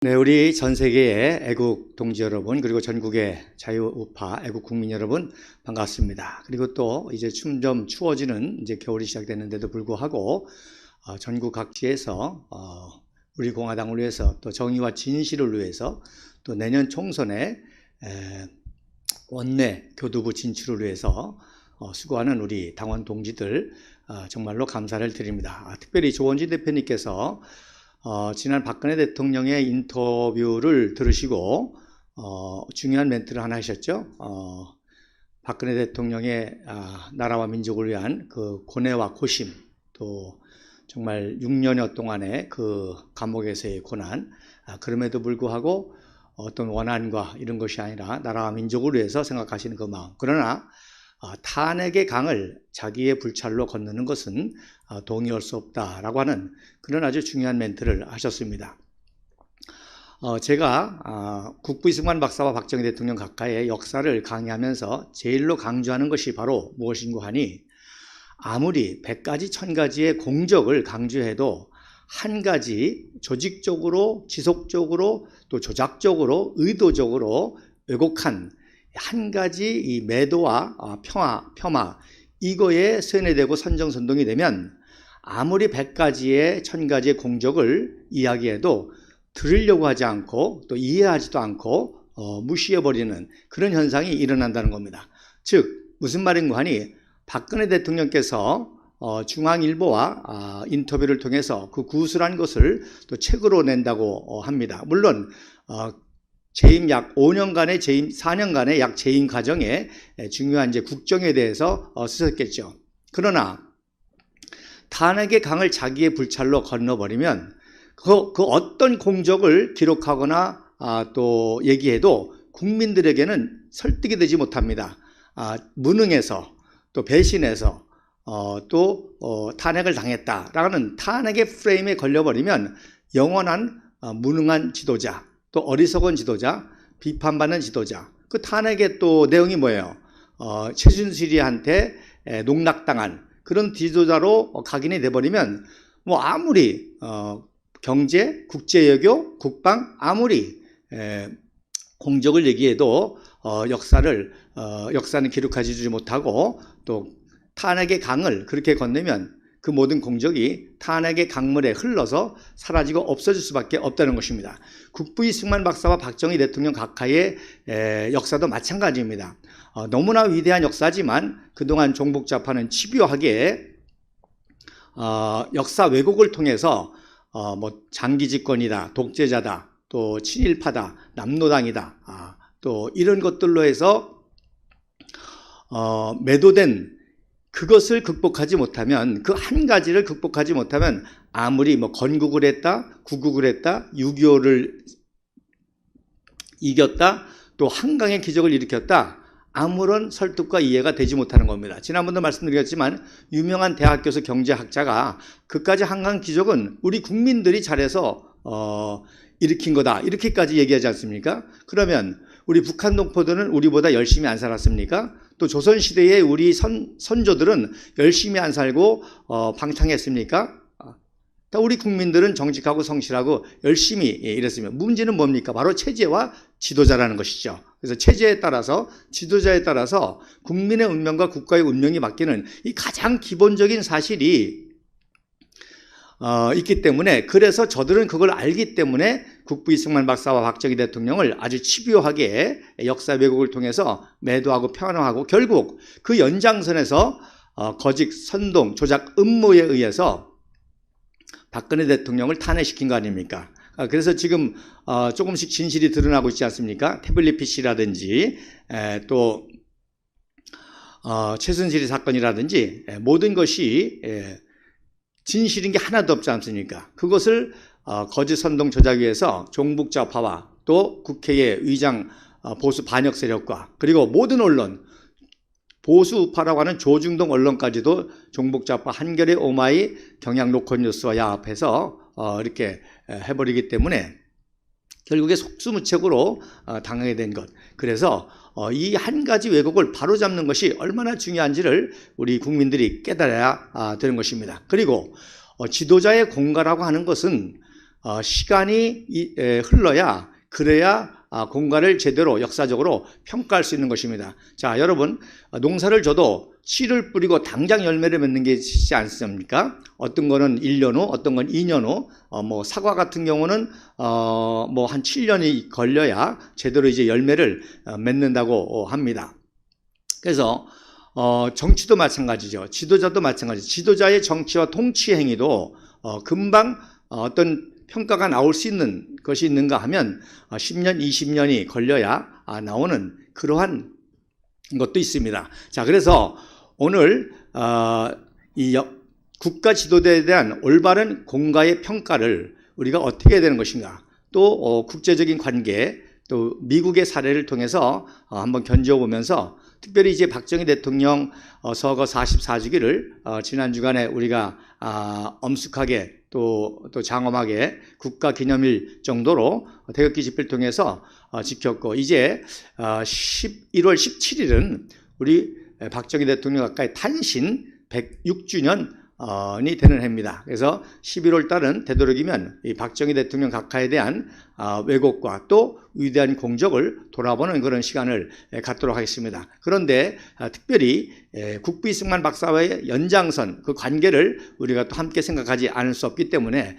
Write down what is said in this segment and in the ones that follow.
네, 우리 전 세계의 애국 동지 여러분, 그리고 전국의 자유우파 애국 국민 여러분, 반갑습니다. 그리고 또 이제 점점 추워지는 이제 겨울이 시작됐는데도 불구하고 전국 각지에서 우리 공화당을 위해서, 또 정의와 진실을 위해서, 또 내년 총선에 원내 교두부 진출을 위해서 수고하는 우리 당원 동지들 정말로 감사를 드립니다. 특별히 조원진 대표님께서 지난 박근혜 대통령의 인터뷰를 들으시고 중요한 멘트를 하나 하셨죠. 박근혜 대통령의 나라와 민족을 위한 그 고뇌와 고심, 또 정말 6년여 동안의 그 감옥에서의 고난, 그럼에도 불구하고 어떤 원한과 이런 것이 아니라 나라와 민족을 위해서 생각하시는 그 마음. 그러나 탄핵의 강을 자기의 불찰로 건너는 것은 동의할 수 없다라고 하는 그런 아주 중요한 멘트를 하셨습니다. 제가 국부 이승만 박사와 박정희 대통령 각하의 역사를 강의하면서 제일로 강조하는 것이 바로 무엇인고 하니, 아무리 100가지 1000가지의 공적을 강조해도 한 가지 조직적으로, 지속적으로, 또 조작적으로, 의도적으로 왜곡한 한 가지 이 매도와 폄하 이거에 세뇌되고 선정선동이 되면 아무리 100가지의 1000가지의 공적을 이야기해도 들으려고 하지 않고 또 이해하지도 않고 무시해버리는 그런 현상이 일어난다는 겁니다. 즉 무슨 말인고 하니, 박근혜 대통령께서 중앙일보와 인터뷰를 통해서 그 구술한 것을 또 책으로 낸다고 합니다. 물론 재임 약 5년간의 재임, 4년간의 약 재임 과정에 중요한 이제 국정에 대해서 쓰셨겠죠. 그러나 탄핵의 강을 자기의 불찰로 건너버리면 그 어떤 공적을 기록하거나 또 얘기해도 국민들에게는 설득이 되지 못합니다. 무능해서, 또 배신해서, 또 탄핵을 당했다라는 탄핵의 프레임에 걸려버리면 영원한 무능한 지도자, 또 어리석은 지도자, 비판받는 지도자, 그 탄핵의 또 내용이 뭐예요? 최순실이한테 농락당한 그런 지도자로 각인이 돼버리면 뭐 아무리 경제, 국제외교, 국방 아무리 공적을 얘기해도 역사는 기록하지 못하고, 또 탄핵의 강을 그렇게 건너면 그 모든 공적이 탄핵의 강물에 흘러서 사라지고 없어질 수밖에 없다는 것입니다. 국부 이승만 박사와 박정희 대통령 각하의 역사도 마찬가지입니다. 너무나 위대한 역사지만 그동안 종북좌파는 집요하게 역사 왜곡을 통해서 뭐 장기 집권이다, 독재자다, 또 친일파다, 남노당이다, 또 이런 것들로 해서 매도된 그것을 극복하지 못하면, 그 한 가지를 극복하지 못하면 아무리 뭐 건국을 했다, 구국을 했다, 6.25를 이겼다, 또 한강의 기적을 일으켰다, 아무런 설득과 이해가 되지 못하는 겁니다. 지난번도 말씀드렸지만 유명한 대학 교수 경제학자가 그까지 한강 기적은 우리 국민들이 잘해서 일으킨 거다, 이렇게까지 얘기하지 않습니까? 그러면 우리 북한 동포들은 우리보다 열심히 안 살았습니까? 또 조선시대의 우리 선조들은 열심히 안 살고 방탕했습니까? 다 우리 국민들은 정직하고 성실하고 열심히 일했으면, 문제는 뭡니까? 바로 체제와 지도자라는 것이죠. 그래서 체제에 따라서, 지도자에 따라서 국민의 운명과 국가의 운명이 바뀌는 이 가장 기본적인 사실이 있기 때문에, 그래서 저들은 그걸 알기 때문에 국부 이승만 박사와 박정희 대통령을 아주 집요하게 역사 왜곡을 통해서 매도하고 편호하고, 결국 그 연장선에서 거짓, 선동, 조작, 음모에 의해서 박근혜 대통령을 탄핵시킨 거 아닙니까? 그래서 지금 조금씩 진실이 드러나고 있지 않습니까? 태블릿 PC라든지 또 최순실 사건이라든지 모든 것이 진실인 게 하나도 없지 않습니까? 그것을 거짓 선동 조작 위해서 종북좌파와 또 국회의 위장 보수 반역 세력과, 그리고 모든 언론, 보수우파라고 하는 조중동 언론까지도 종북좌파 한겨레, 오마이, 경향 로컬뉴스와 야합해서 이렇게 해버리기 때문에 결국에 속수무책으로 당하게 된 것. 그래서 이 한 가지 왜곡을 바로잡는 것이 얼마나 중요한지를 우리 국민들이 깨달아야 되는 것입니다. 그리고 지도자의 공가라고 하는 것은 시간이 흘러야 그래야 공과를 제대로 역사적으로 평가할 수 있는 것입니다. 자, 여러분, 농사를 져도 씨를 뿌리고 당장 열매를 맺는 게 있지 않습니까? 어떤 거는 1년 후, 어떤 건 2년 후, 뭐 사과 같은 경우는 뭐 한 7년이 걸려야 제대로 이제 열매를 맺는다고 합니다. 그래서 정치도 마찬가지죠. 지도자도 마찬가지. 지도자의 정치와 통치 행위도 금방 어떤 평가가 나올 수 있는 것이 있는가 하면 10년, 20년이 걸려야 나오는 그러한 것도 있습니다. 자, 그래서 오늘 이 국가 지도자에 대한 올바른 공과의 평가를 우리가 어떻게 해야 되는 것인가, 또 국제적인 관계, 또 미국의 사례를 통해서 한번 견주어 보면서, 특별히 이제 박정희 대통령 서거 44주기를 지난 주간에 우리가 엄숙하게 또 장엄하게 국가기념일 정도로 태극기 집회를 통해서 지켰고, 이제 11월 17일은 우리 박정희 대통령 가까이 탄신 106주년이 되는 해입니다. 그래서 11월 달은 되도록이면 이 박정희 대통령 각하에 대한 왜곡과 또 위대한 공적을 돌아보는 그런 시간을 갖도록 하겠습니다. 그런데 특별히 국부 이승만 박사와의 연장선, 그 관계를 우리가 또 함께 생각하지 않을 수 없기 때문에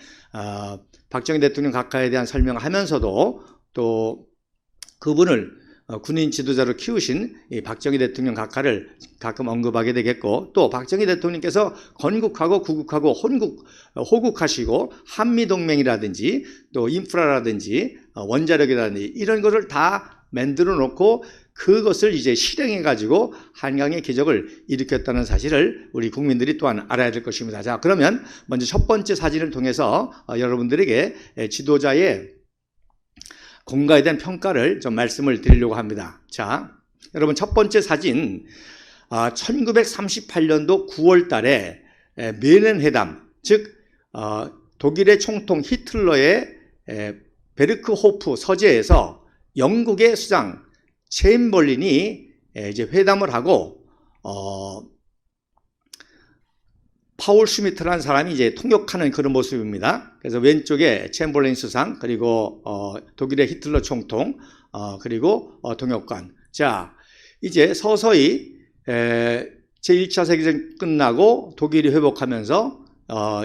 박정희 대통령 각하에 대한 설명을 하면서도 또 그분을 군인 지도자로 키우신 이 박정희 대통령 각하를 가끔 언급하게 되겠고, 또 박정희 대통령께서 건국하고 구국하고 호국하시고 한미동맹이라든지 또 인프라라든지 원자력이라든지 이런 것을 다 만들어 놓고 그것을 이제 실행해 가지고 한강의 기적을 일으켰다는 사실을 우리 국민들이 또한 알아야 될 것입니다. 자, 그러면 먼저 첫 번째 사진을 통해서 여러분들에게 지도자의 공과에 대한 평가를 좀 말씀을 드리려고 합니다. 자, 여러분, 첫 번째 사진, 1938년도 9월 달에 메넨 회담, 즉 독일의 총통 히틀러의 베르크호프 서재에서 영국의 수장 체인벌린이 이제 회담을 하고 파울 슈미트라는 사람이 이제 통역하는 그런 모습입니다. 그래서 왼쪽에 챔벌린 수상, 그리고 독일의 히틀러 총통, 그리고 통역관. 자, 이제 서서히 제1차 세계대전 끝나고 독일이 회복하면서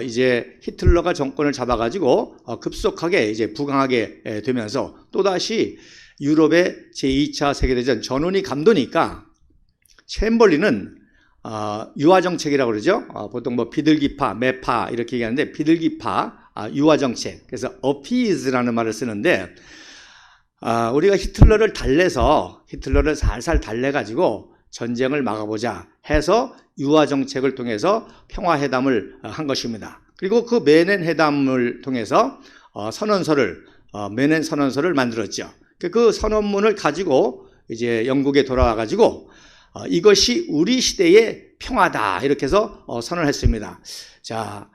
이제 히틀러가 정권을 잡아가지고 급속하게 이제 부강하게 되면서 또다시 유럽의 제2차 세계대전 전운이 감도니까 챔벌린은 유화정책이라고 그러죠. 보통 뭐 비둘기파, 매파 이렇게 얘기하는데, 비둘기파 유화정책. 그래서 appease라는 말을 쓰는데, 우리가 히틀러를 살살 달래가지고 전쟁을 막아보자 해서 유화정책을 통해서 평화회담을 한 것입니다. 그리고 그 메넨 회담을 통해서 메넨 선언서를 만들었죠. 그 선언문을 가지고 이제 영국에 돌아와가지고 이것이 우리 시대의 평화다, 이렇게 해서 선언을 했습니다. 자,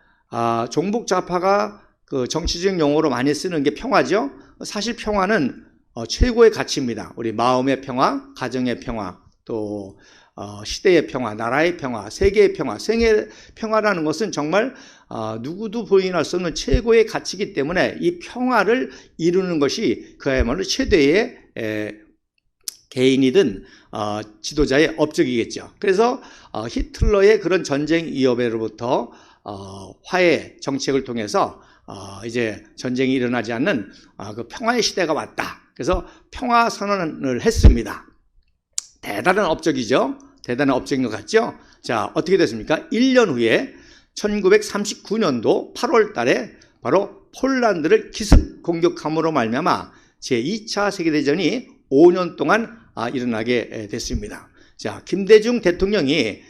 종북 좌파가 그 정치적 용어로 많이 쓰는 게 평화죠. 사실 평화는 최고의 가치입니다. 우리 마음의 평화, 가정의 평화, 또 시대의 평화, 나라의 평화, 세계의 평화. 세계의 평화라는 것은 정말 누구도 부인할 수 없는 최고의 가치이기 때문에 이 평화를 이루는 것이 그야말로 최대의 개인이든 지도자의 업적이겠죠. 그래서 히틀러의 그런 전쟁 위협으로부터 화해 정책을 통해서 이제 전쟁이 일어나지 않는 그 평화의 시대가 왔다. 그래서 평화 선언을 했습니다. 대단한 업적이죠. 대단한 업적인 것 같죠. 자, 어떻게 됐습니까? 1년 후에 1939년도 8월 달에 바로 폴란드를 기습 공격함으로 말미암아 제2차 세계대전이 5년 동안 일어나게 됐습니다. 자, 김대중 대통령이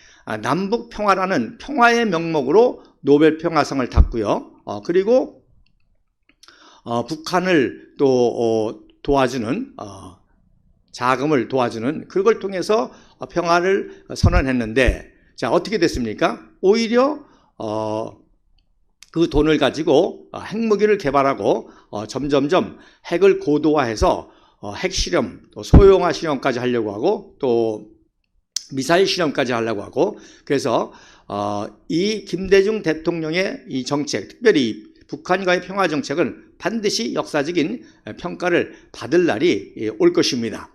남북 평화라는 평화의 명목으로 노벨 평화상을 탔고요. 그리고 북한을 또 도와주는 자금을 도와주는 그걸 통해서 평화를 선언했는데, 자, 어떻게 됐습니까? 오히려 그 돈을 가지고 핵무기를 개발하고 점점점 핵을 고도화해서 핵실험, 또 소형화 실험까지 하려고 하고, 또 미사일 실험까지 하려고 하고, 그래서 이 김대중 대통령의 이 정책, 특별히 북한과의 평화 정책은 반드시 역사적인 평가를 받을 날이 올 것입니다.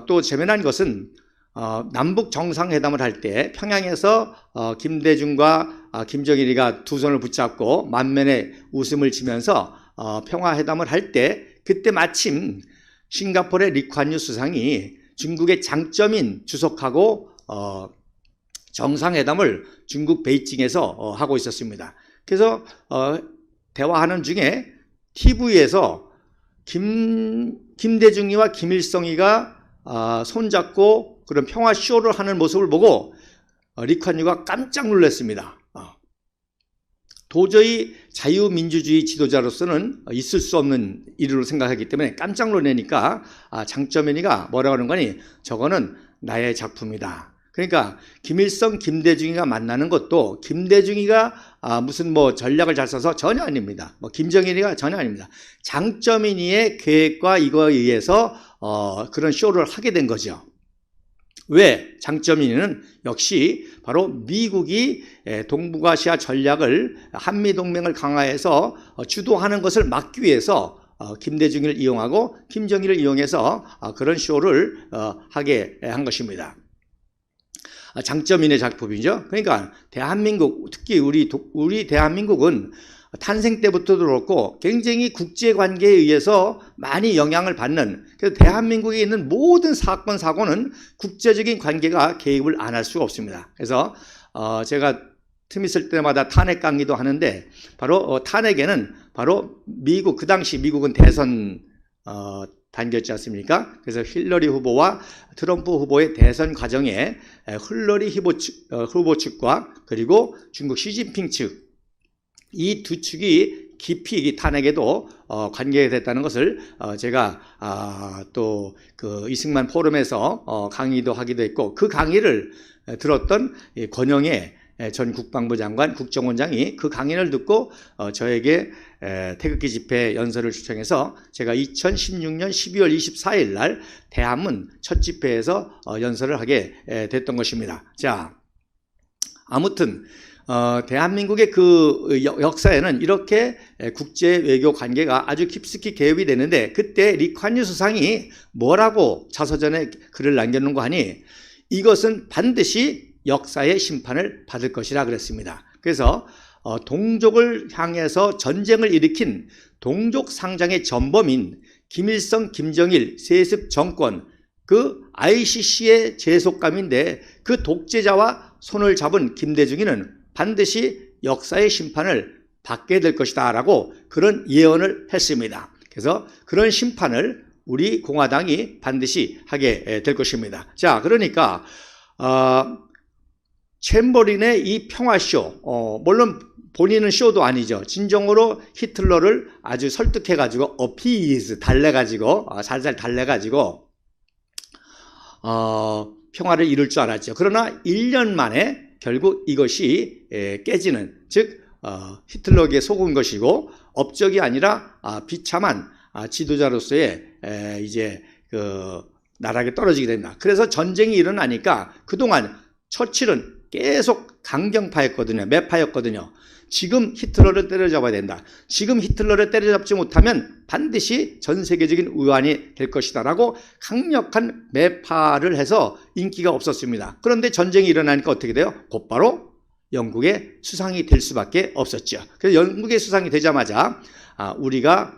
또 재미난 것은 남북 정상회담을 할 때 평양에서 김대중과 김정일이가 두 손을 붙잡고 만면에 웃음을 지면서 평화회담을 할 때 그때 마침 싱가포르의 리콴유 수상이 중국의 장점인 주석하고 정상회담을 중국 베이징에서 하고 있었습니다. 그래서 대화하는 중에 TV에서 김대중이와 김일성이가 손잡고 그런 평화 쇼를 하는 모습을 보고 리콴유가 깜짝 놀랐습니다. 도저히 자유민주주의 지도자로서는 있을 수 없는 일으로 생각하기 때문에 깜짝 놀라니까 장점인이가 뭐라고 하는 거니? 저거는 나의 작품이다. 그러니까 김일성, 김대중이가 만나는 것도 김대중이가 무슨 뭐 전략을 잘 써서 전혀 아닙니다. 뭐 김정일이가 전혀 아닙니다. 장점인이의 계획과 이거에 의해서 그런 쇼를 하게 된 거죠. 왜? 장점인은 역시 바로 미국이 동북아시아 전략을 한미동맹을 강화해서 주도하는 것을 막기 위해서 김대중을 이용하고 김정일을 이용해서 그런 쇼를 하게 한 것입니다. 장점인의 작품이죠. 그러니까 대한민국, 특히 우리 대한민국은 탄생 때부터도 그렇고 굉장히 국제관계에 의해서 많이 영향을 받는, 그래서 대한민국에 있는 모든 사건 사고는 국제적인 관계가 개입을 안 할 수가 없습니다. 그래서 제가 틈 있을 때마다 탄핵 강의도 하는데 바로 탄핵에는 바로 미국, 그 당시 미국은 대선 단계였지 않습니까? 그래서 힐러리 후보와 트럼프 후보의 대선 과정에 힐러리 후보 측과 그리고 중국 시진핑 측, 이 두 축이 깊이 탄핵에도 관계가 됐다는 것을 제가 또 그 이승만 포럼에서 강의도 하기도 했고, 그 강의를 들었던 권영애 전 국방부 장관, 국정원장이 그 강의를 듣고 저에게 태극기 집회 연설을 초청해서 제가 2016년 12월 24일 날 대한문 첫 집회에서 연설을 하게 됐던 것입니다. 자, 아무튼 대한민국의 그 역사에는 이렇게 국제 외교 관계가 아주 깊숙이 개입이 되는데, 그때 리콴유 수상이 뭐라고 자서전에 글을 남겨놓은 하니 이것은 반드시 역사의 심판을 받을 것이라 그랬습니다. 그래서 동족을 향해서 전쟁을 일으킨 동족 상장의 전범인 김일성, 김정일 세습 정권, 그 ICC의 제속감인데 그 독재자와 손을 잡은 김대중이는 반드시 역사의 심판을 받게 될 것이다 라고 그런 예언을 했습니다. 그래서 그런 심판을 우리 공화당이 반드시 하게 될 것입니다. 자, 그러니까 챔버린의 이 평화쇼, 물론 본인은 쇼도 아니죠. 진정으로 히틀러를 아주 설득해가지고 달래가지고 살살 달래가지고 평화를 이룰 줄 알았죠. 그러나 1년 만에 결국 이것이 깨지는, 즉 히틀러에게 속은 것이고 업적이 아니라 비참한 지도자로서의 이제 그 나락에 떨어지게 됩니다. 그래서 전쟁이 일어나니까 그동안 처칠은 계속 강경파였거든요. 매파였거든요. 지금 히틀러를 때려잡아야 된다. 지금 히틀러를 때려잡지 못하면 반드시 전 세계적인 위안이 될 것이다 라고 강력한 매파를 해서 인기가 없었습니다. 그런데 전쟁이 일어나니까 어떻게 돼요? 곧바로 영국의 수상이 될 수밖에 없었죠. 그래서 영국의 수상이 되자마자 우리가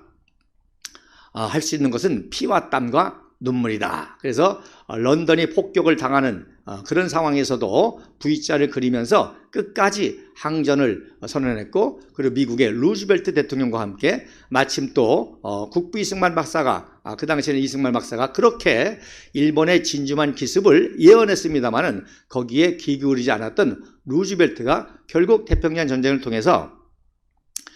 할 수 있는 것은 피와 땀과 눈물이다. 그래서 런던이 폭격을 당하는 그런 상황에서도 V자를 그리면서 끝까지 항전을 선언했고, 그리고 미국의 루즈벨트 대통령과 함께 마침 또 국부 이승만 박사가 그 당시에는 이승만 박사가 그렇게 일본의 진주만 기습을 예언했습니다마는 거기에 귀 기울이지 않았던 루즈벨트가 결국 태평양 전쟁을 통해서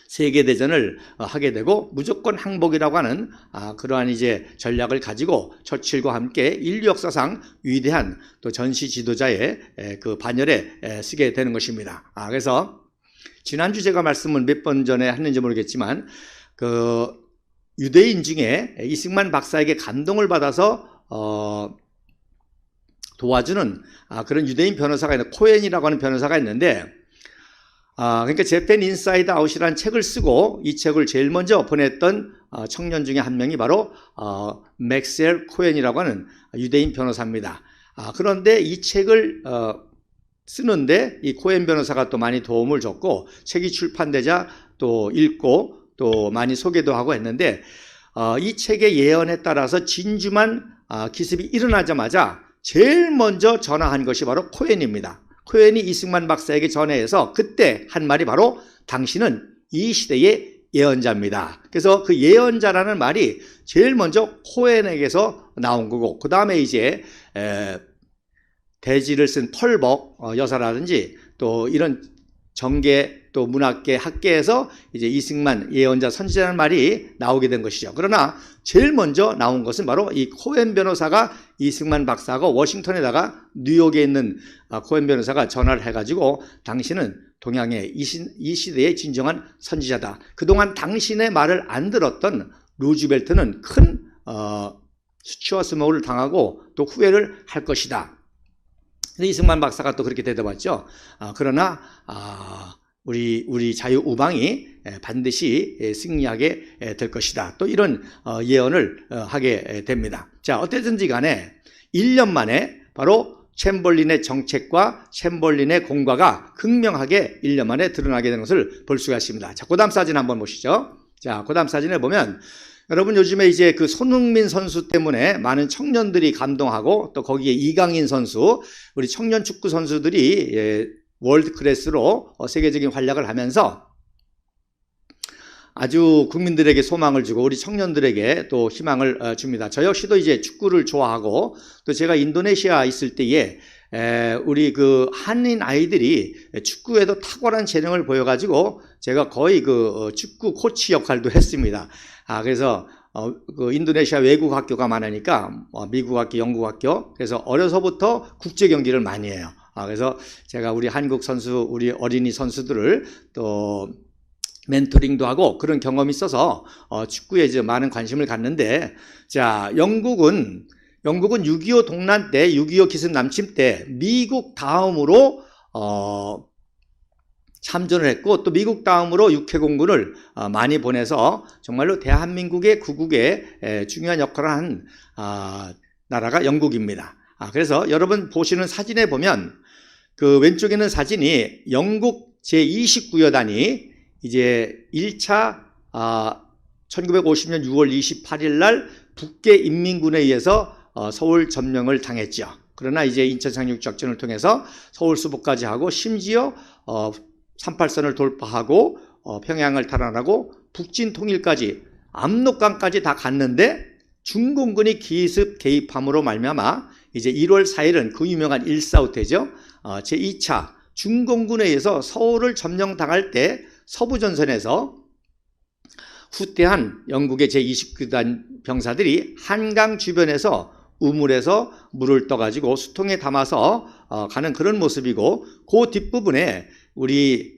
세계대전을 하게 되고 무조건 항복이라고 하는 그러한 이제 전략을 가지고 처칠과 함께 인류 역사상 위대한 또 전시 지도자의 그 반열에 쓰게 되는 것입니다. 그래서 지난주 제가 말씀을 몇 번 전에 했는지 모르겠지만 그 유대인 중에 이승만 박사에게 감동을 받아서 도와주는 그런 유대인 변호사가 있는 코엔이라고 하는 변호사가 있는데 그러니까 재팬 인사이드 아웃이라는 책을 쓰고 이 책을 제일 먼저 보냈던 청년 중에 한 명이 바로 맥셀 코엔이라고 하는 유대인 변호사입니다. 그런데 이 책을 쓰는데 이 코엔 변호사가 또 많이 도움을 줬고 책이 출판되자 또 읽고 또 많이 소개도 하고 했는데 이 책의 예언에 따라서 진주만 기습이 일어나자마자 제일 먼저 전화한 것이 바로 코엔입니다. 코엔이 이승만 박사에게 전해해서 그때 한 말이 바로 당신은 이 시대의 예언자입니다. 그래서 그 예언자라는 말이 제일 먼저 코엔에게서 나온 거고 그 다음에 이제 대지를 쓴 펄벅 여사라든지 또 이런 정계 또 문학계 학계에서 이제 이승만 예언자 선지자라는 말이 나오게 된 것이죠. 그러나 제일 먼저 나온 것은 바로 이 코엔 변호사가 이승만 박사하고 워싱턴에다가 뉴욕에 있는 코엔 변호사가 전화를 해가지고 당신은 동양의 이 시대의 진정한 선지자다. 그동안 당신의 말을 안 들었던 루즈벨트는 큰 수치와 스모를 당하고 또 후회를 할 것이다. 이승만 박사가 또 그렇게 대답했죠. 그러나 우리 자유우방이 반드시 승리하게 될 것이다. 또 이런 예언을 하게 됩니다. 자, 어쨌든지 간에 1년 만에 바로 챔벌린의 정책과 챔벌린의 공과가 극명하게 1년 만에 드러나게 된 것을 볼 수가 있습니다. 자, 그 다음 사진 한번 보시죠. 자, 그 다음 사진을 보면 여러분 요즘에 이제 그 손흥민 선수 때문에 많은 청년들이 감동하고 또 거기에 이강인 선수, 우리 청년 축구 선수들이 월드 클래스로 세계적인 활약을 하면서 아주 국민들에게 소망을 주고 우리 청년들에게 또 희망을 줍니다. 저 역시도 이제 축구를 좋아하고 또 제가 인도네시아 있을 때에 우리 그 한인 아이들이 축구에도 탁월한 재능을 보여가지고 제가 거의 그 축구 코치 역할도 했습니다. 그래서 그 인도네시아 외국 학교가 많으니까 미국 학교, 영국 학교, 그래서 어려서부터 국제 경기를 많이 해요. 그래서 제가 우리 한국 선수, 우리 어린이 선수들을 또 멘토링도 하고 그런 경험이 있어서 축구에 이제 많은 관심을 갖는데, 자, 영국은 6.25 동란 때, 6.25 기습 남침 때 미국 다음으로 참전을 했고 또 미국 다음으로 육해공군을 많이 보내서 정말로 대한민국의 구국에 중요한 역할을 한 나라가 영국입니다. 그래서 여러분 보시는 사진에 보면 그 왼쪽에 있는 사진이 영국 제29여단이 이제 1차 1950년 6월 28일 날 북계 인민군에 의해서 서울 점령을 당했죠. 그러나 이제 인천 상륙 작전을 통해서 서울 수복까지 하고 심지어 38선을 돌파하고 평양을 탈환하고 북진 통일까지 압록강까지 다 갔는데 중공군이 기습 개입함으로 말미암아 이제 1월 4일은 그 유명한 일사후퇴죠. 제2차 중공군에 의해서 서울을 점령당할 때 서부전선에서 후퇴한 영국의 제29단 병사들이 한강 주변에서 우물에서 물을 떠가지고 수통에 담아서 가는 그런 모습이고 그 뒷부분에 우리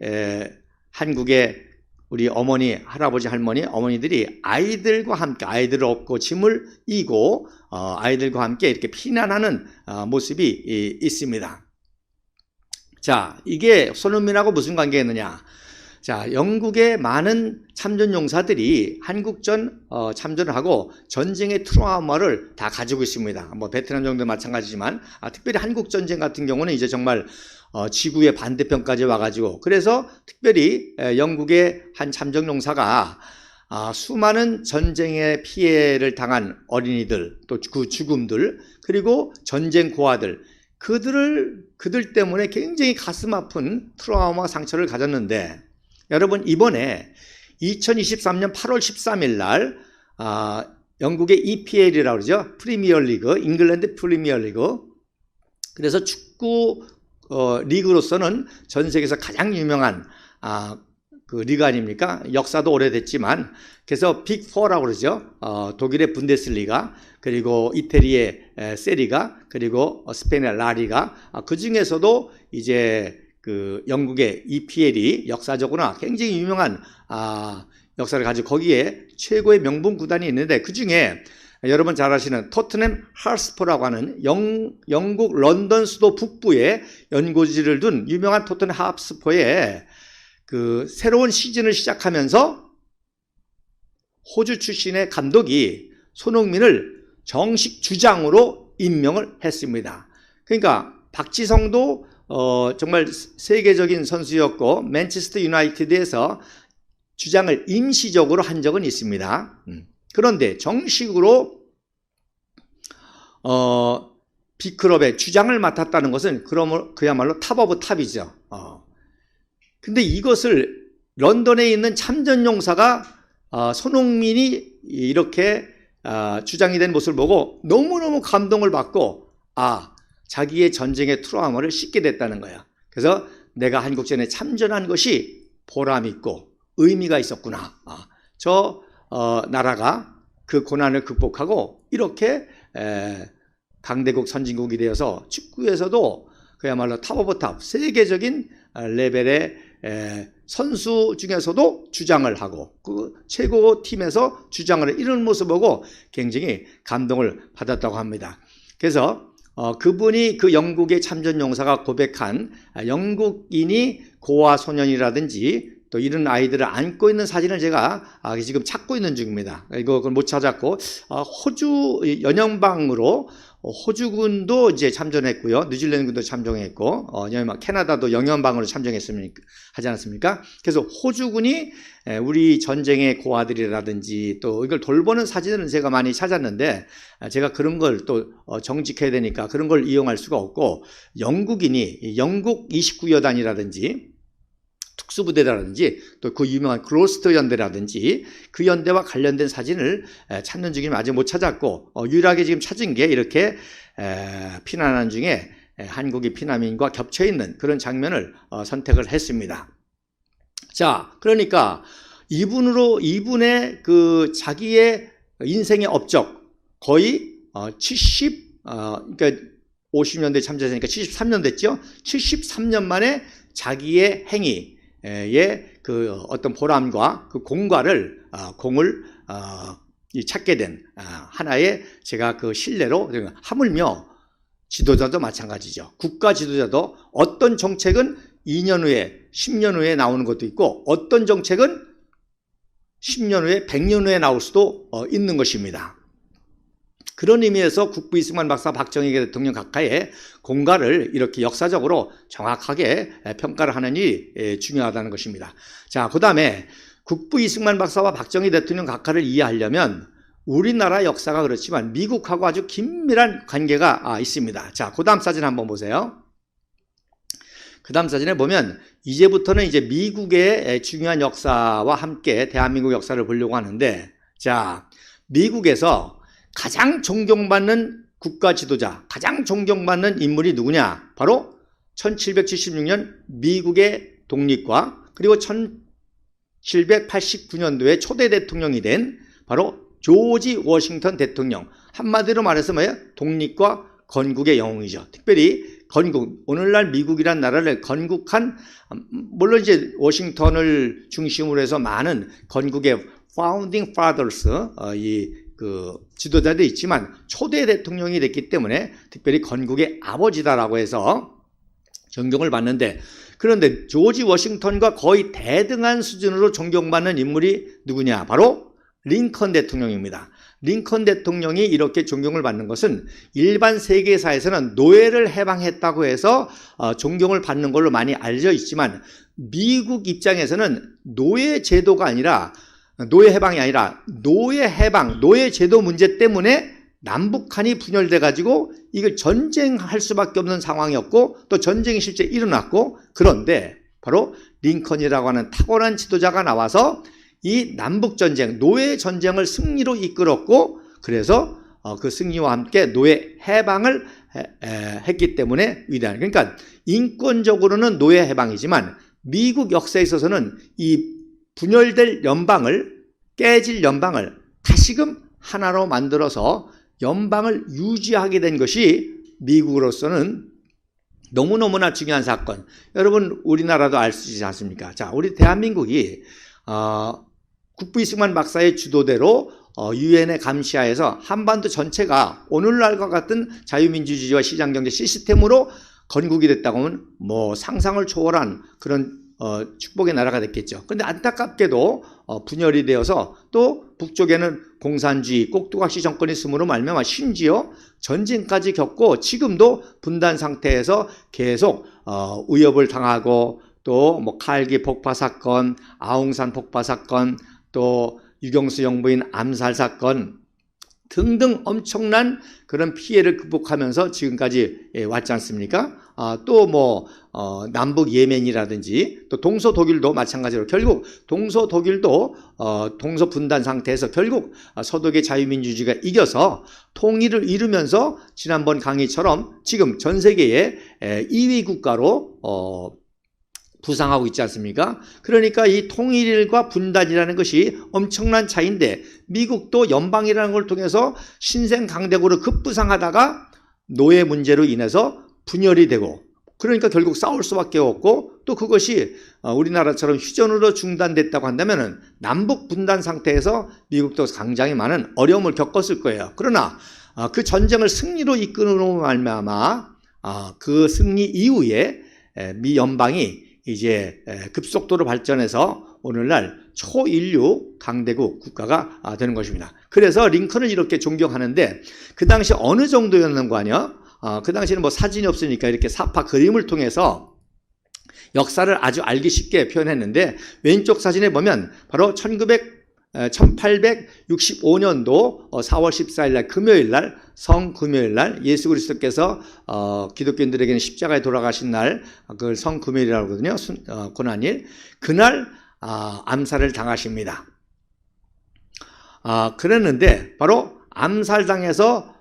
한국의 우리 어머니, 할아버지, 할머니, 어머니들이 아이들과 함께 아이들을 업고 짐을 이고 아이들과 함께 이렇게 피난하는 모습이 있습니다. 자, 이게 손흥민하고 무슨 관계가 있느냐? 자, 영국의 많은 참전 용사들이 한국전 참전을 하고 전쟁의 트라우마를 다 가지고 있습니다. 뭐 베트남 정도 마찬가지지만 특별히 한국 전쟁 같은 경우는 이제 정말 지구의 반대편까지 와가지고 그래서 특별히 영국의 한 참전 용사가 수많은 전쟁의 피해를 당한 어린이들 또 그 죽음들 그리고 전쟁 고아들 그들 때문에 굉장히 가슴 아픈 트라우마 상처를 가졌는데 여러분 이번에 2023년 8월 13일 날 영국의 EPL이라고 그러죠. 프리미어리그, 잉글랜드 프리미어리그. 그래서 축구 리그로서는 전 세계에서 가장 유명한 그 리그 아닙니까? 역사도 오래됐지만 그래서 빅4라고 그러죠. 독일의 분데스리가 그리고 이태리의 세리가 그리고 스페인의 라리가 그 중에서도 이제 그 영국의 EPL이 역사적으로 굉장히 유명한 역사를 가지고 거기에 최고의 명분 구단이 있는데 그 중에 여러분 잘 아시는 토트넘 하스퍼라고 하는 영국 런던 수도 북부에 연고지를 둔 유명한 토트넘 하스퍼의 그 새로운 시즌을 시작하면서 호주 출신의 감독이 손흥민을 정식 주장으로 임명을 했습니다. 그러니까 박지성도 정말 세계적인 선수였고 맨체스터 유나이티드에서 주장을 임시적으로 한 적은 있습니다. 그런데 정식으로 B클럽의 주장을 맡았다는 것은 그야말로 탑 오브 탑이죠. 근데 이것을 런던에 있는 참전용사가 손흥민이 이렇게 주장이 된 모습을 보고 너무너무 감동을 받고 자기의 전쟁의 트라우마를 씻게 됐다는 거야. 그래서 내가 한국전에 참전한 것이 보람있고 의미가 있었구나. 저 나라가 그 고난을 극복하고 이렇게 강대국 선진국이 되어서 축구에서도 그야말로 탑 오브 탑, 세계적인 레벨의 선수 중에서도 주장을 하고 그 최고 팀에서 주장을 이루는 모습을 보고 굉장히 감동을 받았다고 합니다. 그래서 그분이 그 영국의 참전용사가 고백한 영국인이 고아 소년이라든지 또 이런 아이들을 안고 있는 사진을 제가 지금 찾고 있는 중입니다. 그걸 못 찾았고 호주 연영방으로 호주군도 이제 참전했고요. 뉴질랜드군도 참전했고 캐나다도 영연방으로 하지 않았습니까? 그래서 호주군이 우리 전쟁의 고아들이라든지 또 이걸 돌보는 사진을 제가 많이 찾았는데 제가 그런 걸 또 정직해야 되니까 그런 걸 이용할 수가 없고 영국인이 영국 29여단이라든지 특수부대라든지 또 그 유명한 글로스터 연대라든지 그 연대와 관련된 사진을 찾는 중이면 아직 못 찾았고 유일하게 지금 찾은 게 이렇게 피난한 중에 한국이 피난민과 겹쳐있는 그런 장면을 선택을 했습니다. 자, 그러니까 이분의 그 자기의 인생의 업적 거의 그러니까 50년대에 참전했으니까 73년 됐죠. 73년 만에 자기의 행위의 그 어떤 보람과 그 공을 찾게 된 하나의 제가 그 신뢰로 하물며 지도자도 마찬가지죠. 국가 지도자도 어떤 정책은 2년 후에 10년 후에 나오는 것도 있고 어떤 정책은 10년 후에 100년 후에 나올 수도 있는 것입니다. 그런 의미에서 국부 이승만 박사, 박정희 대통령 각하의 공과를 이렇게 역사적으로 정확하게 평가를 하는 일이 중요하다는 것입니다. 자, 그 다음에 국부 이승만 박사와 박정희 대통령 각하를 이해하려면 우리나라 역사가 그렇지만 미국하고 아주 긴밀한 관계가 있습니다. 자, 그 다음 사진 한번 보세요. 그 다음 사진에 보면 이제부터는 이제 미국의 중요한 역사와 함께 대한민국 역사를 보려고 하는데, 자, 미국에서 가장 존경받는 국가 지도자, 가장 존경받는 인물이 누구냐? 바로 1776년 미국의 독립과 그리고 1789년도에 초대 대통령이 된 바로 조지 워싱턴 대통령. 한마디로 말해서 뭐예요? 독립과 건국의 영웅이죠. 특별히 건국, 오늘날 미국이란 나라를 건국한, 물론 이제 워싱턴을 중심으로 해서 많은 건국의 founding fathers, 그 지도자도 있지만 초대 대통령이 됐기 때문에 특별히 건국의 아버지다라고 해서 존경을 받는데, 그런데 조지 워싱턴과 거의 대등한 수준으로 존경받는 인물이 누구냐? 바로 링컨 대통령입니다. 링컨 대통령이 이렇게 존경을 받는 것은 일반 세계사에서는 노예를 해방했다고 해서 존경을 받는 걸로 많이 알려져 있지만 미국 입장에서는 노예 제도가 아니라 노예 해방이 아니라 노예 해방, 노예 제도 문제 때문에 남북한이 분열돼 가지고 이걸 전쟁할 수밖에 없는 상황이었고 또 전쟁이 실제 일어났고, 그런데 바로 링컨이라고 하는 탁월한 지도자가 나와서 이 남북 전쟁, 노예 전쟁을 승리로 이끌었고, 그래서 그 승리와 함께 노예 해방을 했기 때문에 위대한. 그러니까 인권적으로는 노예 해방이지만 미국 역사에 있어서는 이 분열될 연방을, 깨질 연방을 다시금 하나로 만들어서 연방을 유지하게 된 것이 미국으로서는 너무너무나 중요한 사건. 여러분, 우리나라도 알 수 있지 않습니까? 자, 우리 대한민국이 국부 이승만 박사의 주도대로 유엔의 감시하에서 한반도 전체가 오늘날과 같은 자유민주주의와 시장경제 시스템으로 건국이 됐다고 하면 뭐 상상을 초월한 그런 축복의 나라가 됐겠죠. 그런데 안타깝게도 분열이 되어서 또 북쪽에는 공산주의, 꼭두각시 정권이 있음으로 말미암아 심지어 전쟁까지 겪고 지금도 분단 상태에서 계속 위협을 당하고 또 뭐 칼기 폭파 사건, 아웅산 폭파 사건, 또 유경수 영부인 암살 사건 등등 엄청난 그런 피해를 극복하면서 지금까지 왔지 않습니까? 또 뭐 남북 예멘이라든지 또 동서 독일도 마찬가지로 결국 동서 독일도 동서 분단 상태에서 결국 서독의 자유민주주의가 이겨서 통일을 이루면서 지난번 강의처럼 지금 전 세계의 2위 국가로 부상하고 있지 않습니까? 그러니까 이 통일과 분단이라는 것이 엄청난 차이인데 미국도 연방이라는 걸 통해서 신생 강대국으로 급부상하다가 노예 문제로 인해서 분열이 되고 그러니까 결국 싸울 수밖에 없고 또 그것이 우리나라처럼 휴전으로 중단됐다고 한다면 남북 분단 상태에서 미국도 굉장히 많은 어려움을 겪었을 거예요. 그러나 그 전쟁을 승리로 이끄는 말미암아 그 승리 이후에 미 연방이 이제 급속도로 발전해서 오늘날 초인류 강대국 국가가 되는 것입니다. 그래서 링컨을 이렇게 존경하는데 그 당시 어느 정도였는 거 아니야? 그 당시에는 뭐 사진이 없으니까 이렇게 사파 그림을 통해서 역사를 아주 알기 쉽게 표현했는데 왼쪽 사진에 보면 바로 1865년도 4월 14일 날 금요일 날 성금요일 날 예수 그리스도께서 기독교인들에게는 십자가에 돌아가신 날 그걸 성금요일이라고 하거든요. 고난일. 그날 암살을 당하십니다. 그랬는데 바로 암살당해서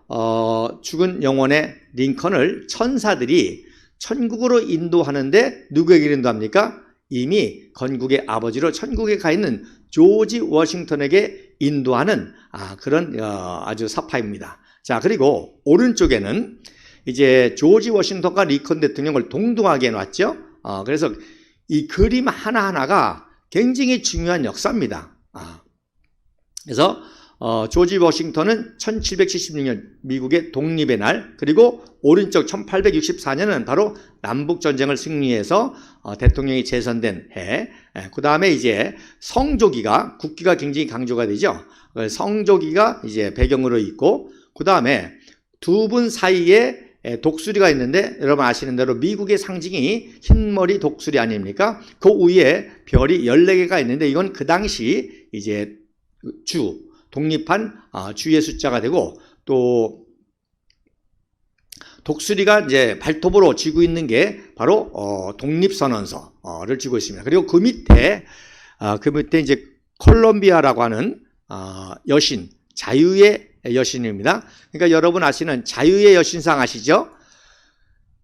죽은 영혼의 링컨을 천사들이 천국으로 인도하는데 누구에게 인도합니까? 이미 건국의 아버지로 천국에 가 있는 조지 워싱턴에게 인도하는 그런 아주 사파입니다. 자, 그리고 오른쪽에는 이제 조지 워싱턴과 링컨 대통령을 동등하게 해놨죠. 그래서 이 그림 하나하나가 굉장히 중요한 역사입니다. 그래서 조지 워싱턴은 1776년 미국의 독립의 날, 그리고 오른쪽 1864년은 바로 남북전쟁을 승리해서 대통령이 재선된 해. 그 다음에 이제 성조기가, 국기가 굉장히 강조가 되죠. 성조기가 이제 배경으로 있고, 그 다음에 두 분 사이에 독수리가 있는데, 여러분 아시는 대로 미국의 상징이 흰머리 독수리 아닙니까? 그 위에 별이 14개가 있는데, 이건 그 당시 이제 독립한 주의 숫자가 되고, 또 독수리가 이제 발톱으로 쥐고 있는 게 바로 독립선언서를 쥐고 있습니다. 그리고 그 밑에 이제 콜롬비아라고 하는 여신, 자유의 여신입니다. 그러니까 여러분 아시는 자유의 여신상 아시죠?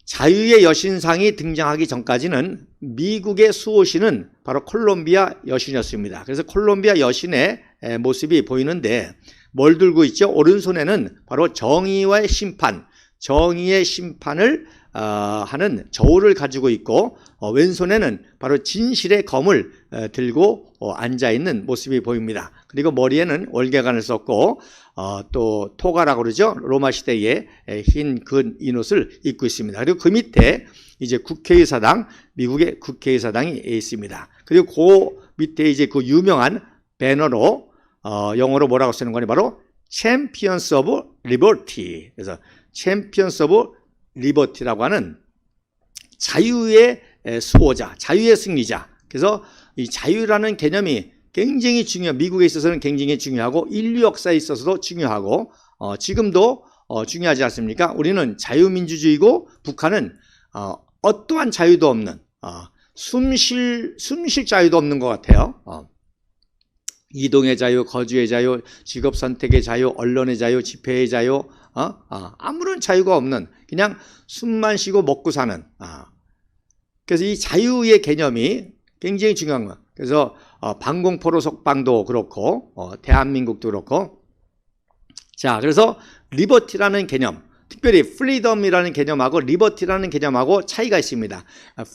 자유의 여신상이 등장하기 전까지는 미국의 수호신은 바로 콜롬비아 여신이었습니다. 그래서 콜롬비아 여신의 모습이 보이는데 뭘 들고 있죠? 오른손에는 바로 정의와의 심판, 정의의 심판을 하는 저울을 가지고 있고, 왼손에는 바로 진실의 검을 들고 앉아있는 모습이 보입니다. 그리고 머리에는 월계관을 썼고, 또 토가라고 그러죠. 로마 시대의 흰 근 인옷을 입고 있습니다. 그리고 그 밑에 이제 국회의사당, 미국의 국회의사당이 있습니다. 그리고 그 밑에 이제 그 유명한 배너로 영어로 뭐라고 쓰는 거니? 바로 Champions of Liberty. 그래서 Champions of Liberty라고 하는 자유의 수호자, 자유의 승리자. 그래서 이 자유라는 개념이 굉장히 미국에 있어서는 굉장히 중요하고 인류 역사에 있어서도 중요하고 지금도 중요하지 않습니까? 우리는 자유민주주의고 북한은 어떠한 자유도 없는 숨쉴 자유도 없는 것 같아요. 이동의 자유, 거주의 자유, 직업 선택의 자유, 언론의 자유, 집회의 자유, 아무런 자유가 없는 그냥 숨만 쉬고 먹고 사는. 그래서 이 자유의 개념이 굉장히 중요한 거예요. 그래서 방공포로 속방도 그렇고 대한민국도 그렇고. 자, 그래서 리버티라는 개념, 특별히 프리덤이라는 개념하고 리버티라는 개념하고 차이가 있습니다.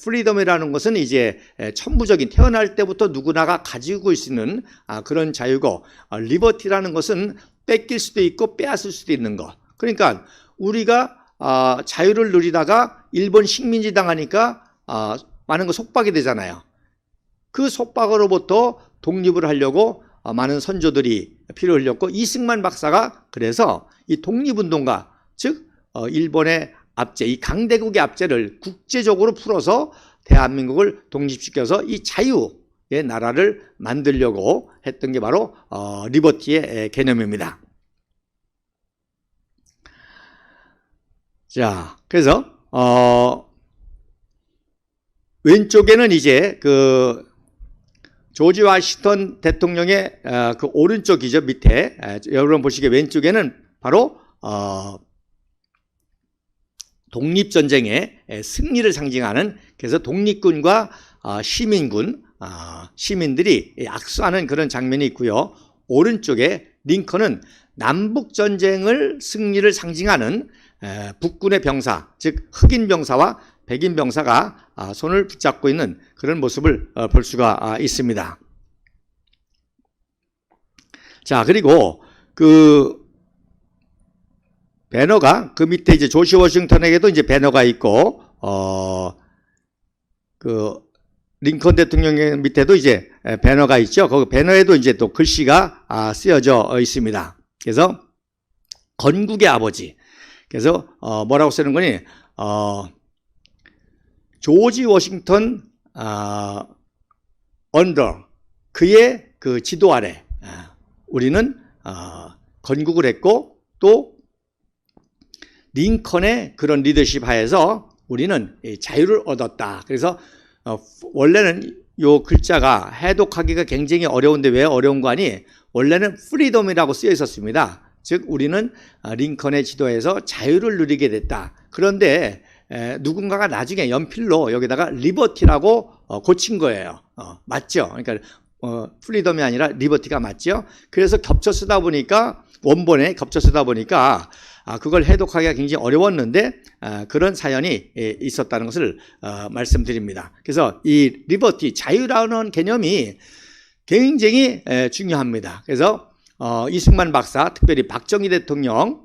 프리덤이라는 것은 이제 천부적인 태어날 때부터 누구나가 가지고 있는 그런 자유고, 리버티라는 것은 뺏길 수도 있고 빼앗을 수도 있는 거. 그러니까 우리가 자유를 누리다가 일본 식민지 당하니까 많은 거 속박이 되잖아요. 그 속박으로부터 독립을 하려고 많은 선조들이 피를 흘렸고, 이승만 박사가 그래서 이 독립운동가, 즉 일본의 압제, 이 강대국의 압제를 국제적으로 풀어서 대한민국을 독립시켜서 이 자유의 나라를 만들려고 했던 게 바로 리버티의 개념입니다. 자, 그래서 왼쪽에는 이제 그 조지 워싱턴 대통령의 그 오른쪽이죠, 밑에. 여러분 보시기에 왼쪽에는 바로 독립전쟁의 승리를 상징하는, 그래서 독립군과 시민군, 시민들이 악수하는 그런 장면이 있고요. 오른쪽에 링컨은 남북전쟁을 승리를 상징하는 북군의 병사, 즉 흑인 병사와 백인 병사가 손을 붙잡고 있는 그런 모습을 볼 수가 있습니다. 자, 그리고 그 배너가 그 밑에 이제 조지 워싱턴에게도 이제 배너가 있고, 그 링컨 대통령의 밑에도 이제 배너가 있죠. 그 배너에도 이제 또 글씨가 쓰여져 있습니다. 그래서 건국의 아버지. 그래서 뭐라고 쓰는 거니? 조지 워싱턴 언더, 그의 그 지도 아래 우리는 건국을 했고, 또 링컨의 그런 리더십 하에서 우리는 자유를 얻었다. 그래서 원래는 요 글자가 해독하기가 굉장히 어려운데, 왜 어려운 거 아니? 원래는 프리덤이라고 쓰여 있었습니다. 즉 우리는 링컨의 지도에서 자유를 누리게 됐다. 그런데 누군가가 나중에 연필로 여기다가 리버티라고 고친 거예요. 맞죠? 그러니까 프리덤이 아니라 리버티가 맞죠? 그래서 겹쳐 쓰다 보니까, 원본에 겹쳐 쓰다 보니까 그걸 해독하기가 굉장히 어려웠는데 그런 사연이 있었다는 것을 말씀드립니다. 그래서 이 리버티, 자유라는 개념이 굉장히 중요합니다. 그래서 이승만 박사, 특별히 박정희 대통령이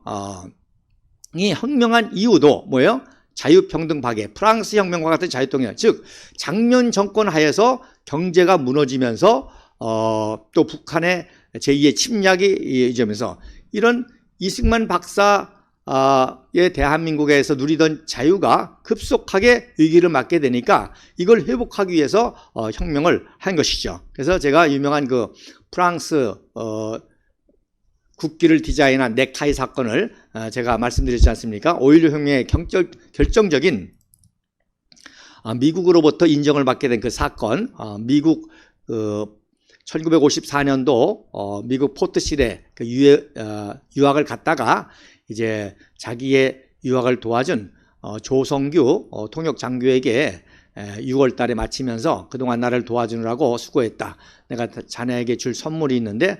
혁명한 이유도 뭐예요? 자유평등 파괴, 프랑스 혁명과 같은 자유통일, 즉 장면 정권 하에서 경제가 무너지면서 또 북한의 제2의 침략이 이어지면서 이런 이승만 박사의 대한민국에서 누리던 자유가 급속하게 위기를 맞게 되니까 이걸 회복하기 위해서 혁명을 한 것이죠. 그래서 제가 유명한 그 프랑스 국기를 디자인한 넥타이 사건을 제가 말씀드렸지 않습니까? 5.16 혁명의 결정적인 미국으로부터 인정을 받게 된 그 사건, 미국 1954년도 미국 포트실에 그 유학을 갔다가 이제 자기의 유학을 도와준 조성규 통역 장교에게 6월 달에 마치면서 그동안 나를 도와주느라고 수고했다. 내가 자네에게 줄 선물이 있는데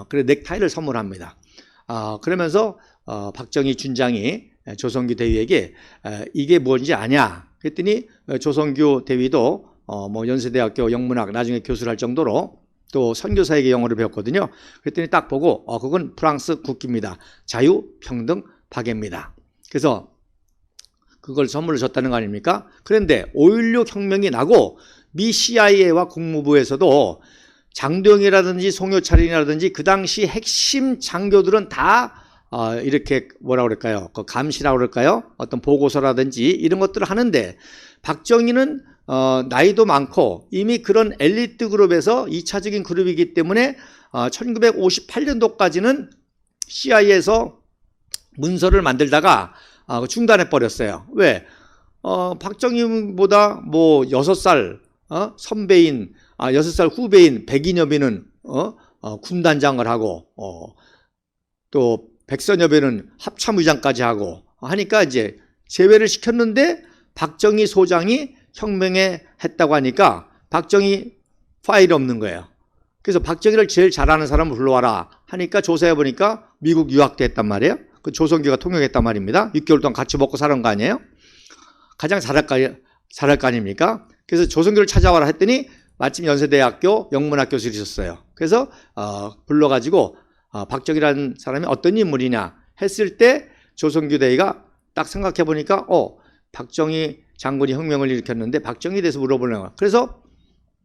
그래 넥타이를 선물합니다. 그러면서 박정희 준장이 조성규 대위에게 이게 뭔지 아냐? 그랬더니 조성규 대위도 뭐 연세대학교 영문학 나중에 교수를 할 정도로 또 선교사에게 영어를 배웠거든요. 그랬더니 딱 보고 그건 프랑스 국기입니다. 자유, 평등, 파괴입니다. 그래서 그걸 선물로 줬다는 거 아닙니까? 그런데 5.16 혁명이 나고 미 CIA와 국무부에서도 장도영이라든지 송효철이라든지 그 당시 핵심 장교들은 다 이렇게 뭐라 그럴까요? 그 감시라고 그럴까요? 어떤 보고서라든지 이런 것들을 하는데 박정희는 나이도 많고 이미 그런 엘리트 그룹에서 2차적인 그룹이기 때문에 1958년도까지는 CIA에서 문서를 만들다가 중단해 버렸어요. 왜? 박정희보다 뭐 6살 선배인 6살 후배인 백인여배는 군단장을 하고 또 백선여배는 합참의장까지 하고 하니까 이제 제외를 시켰는데 박정희 소장이 혁명에 했다고 하니까 박정희 파일이 없는 거예요. 그래서 박정희를 제일 잘하는 사람을 불러와라 하니까 조사해 보니까 미국 유학도 했단 말이에요. 그 조성규가 통역했단 말입니다. 6개월 동안 같이 먹고 살은 거 아니에요? 가장 잘할 거 아닙니까? 그래서 조성규를 찾아와라 했더니 마침 연세대학교 영문학 교수를 있었어요. 그래서 불러가지고 박정희라는 사람이 어떤 인물이냐 했을 때 조성규 대위가 딱 생각해 보니까 박정희 장군이 혁명을 일으켰는데 박정희에 대해서 물어보려고. 그래서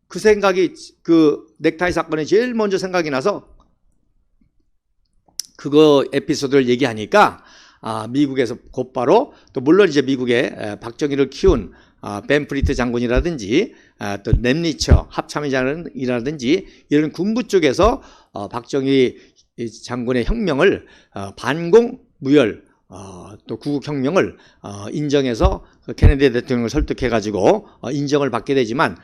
그 생각이 그 넥타이 사건이 제일 먼저 생각이 나서 그거 에피소드를 얘기하니까 미국에서 곧바로 또 물론 이제 미국에 박정희를 키운 벤프리트 장군이라든지 또 nem리처 합참의장이라든지 이런 군부 쪽에서 박정희 장군의 혁명을 반공 무혈 또 구국혁명을 인정해서 케네디 대통령을 설득해가지고 인정을 받게 되지만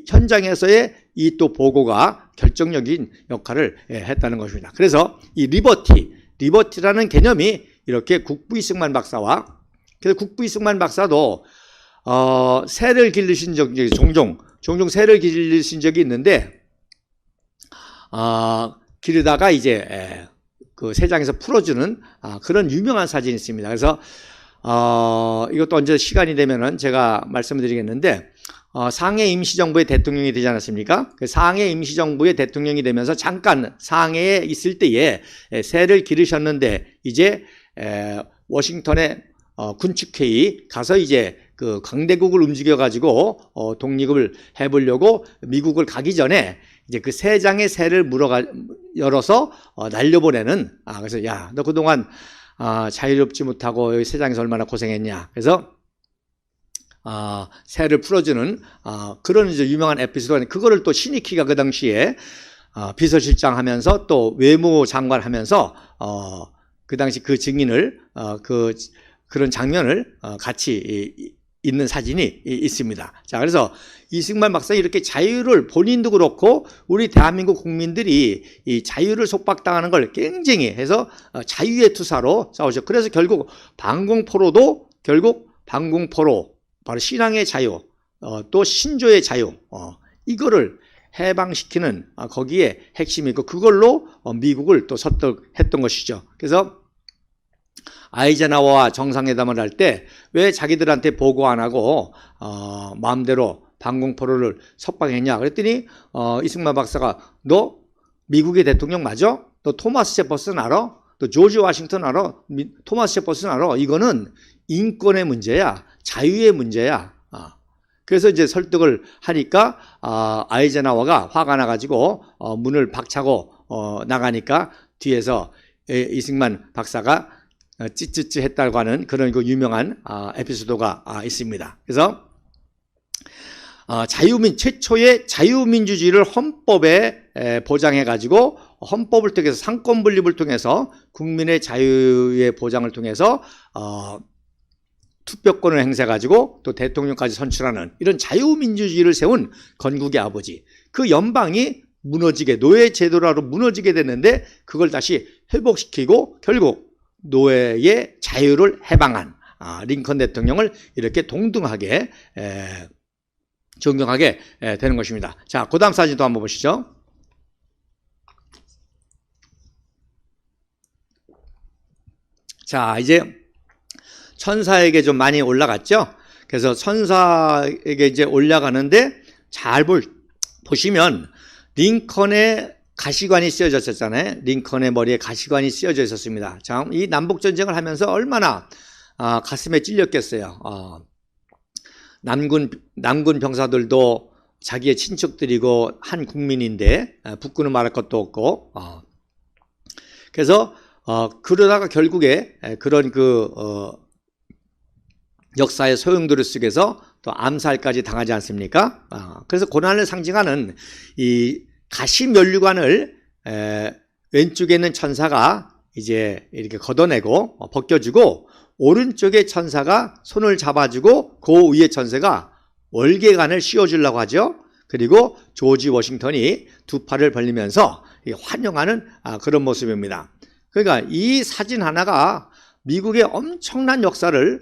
현장에서의 이 또 보고가 결정적인 역할을 했다는 것입니다. 그래서 이 리버티라는 개념이 이렇게 국부 이승만 박사와 그래서 국부 이승만 박사도 새를 기르신 적이 종종 새를 기르신 적이 있는데 기르다가 이제 그 새장에서 풀어주는 그런 유명한 사진이 있습니다. 그래서 이것도 언제 시간이 되면은 제가 말씀드리겠는데 상해 임시정부의 대통령이 되지 않았습니까? 그 상해 임시정부의 대통령이 되면서 잠깐 상해에 있을 때에 새를 기르셨는데 이제 워싱턴에 군축회의 가서 이제 그 강대국을 움직여 가지고 독립을 해보려고 미국을 가기 전에 이제 그 세 장의 새를 열어서 날려보내는 그래서 야, 너 그동안 자유롭지 못하고 여기 세 장에서 얼마나 고생했냐. 그래서 새를 풀어주는 그런 이제 유명한 에피소드. 그거를 또 신익희가 그 당시에 비서실장 하면서 또 외무장관 하면서 그 당시 그 증인을 그런 장면을 같이 있는 사진이 있습니다. 자, 그래서 이승만 박사는 이렇게 자유를 본인도 그렇고 우리 대한민국 국민들이 이 자유를 속박당하는 걸 굉장히 해서 자유의 투사로 싸우죠. 그래서 결국 반공포로도 바로 신앙의 자유, 또 신조의 자유, 이거를 해방시키는 거기에 핵심이 있고 그걸로 미국을 또 설득했던 것이죠. 그래서 아이젠하워와 정상회담을 할 때 왜 자기들한테 보고 안 하고 마음대로 반공포로를 석방했냐 그랬더니 이승만 박사가 너 미국의 대통령 맞아? 너 토마스 제퍼슨 알아? 또 조지 워싱턴 알아? 토마스 제퍼슨 알아? 이거는 인권의 문제야. 자유의 문제야. 그래서 이제 설득을 하니까 아이젠하워가 화가 나가지고 문을 박차고 나가니까 뒤에서 이승만 박사가 찌찌찌 했다고 하는 그런 그 유명한 에피소드가 있습니다. 그래서 최초의 자유민주주의를 헌법에 보장해 가지고 헌법을 통해서 상권 분립을 통해서 국민의 자유의 보장을 통해서 투표권을 행사해 가지고 또 대통령까지 선출하는 이런 자유민주주의를 세운 건국의 아버지. 그 연방이 노예 제도로 무너지게 됐는데 그걸 다시 회복시키고 결국 노예의 자유를 해방한 링컨 대통령을 이렇게 동등하게 존경하게 되는 것입니다. 자, 그 다음 사진도 한번 보시죠. 자, 이제 천사에게 좀 많이 올라갔죠. 그래서 천사에게 이제 올라가는데 잘 보시면 링컨의 가시관이 쓰여졌었잖아요. 링컨의 머리에 가시관이 쓰여져 있었습니다. 자, 이 남북전쟁을 하면서 얼마나 가슴에 찔렸겠어요. 남군 병사들도 자기의 친척들이고 한 국민인데 북군은 말할 것도 없고 그래서 그러다가 결국에 그런 역사의 소용돌이 속에서 또 암살까지 당하지 않습니까? 그래서 고난을 상징하는 이 가시면류관을 왼쪽에 있는 천사가 이제 이렇게 걷어내고 벗겨주고 오른쪽에 천사가 손을 잡아주고 그 위에 천사가 월계관을 씌워주려고 하죠. 그리고 조지 워싱턴이 두 팔을 벌리면서 환영하는 그런 모습입니다. 그러니까 이 사진 하나가 미국의 엄청난 역사를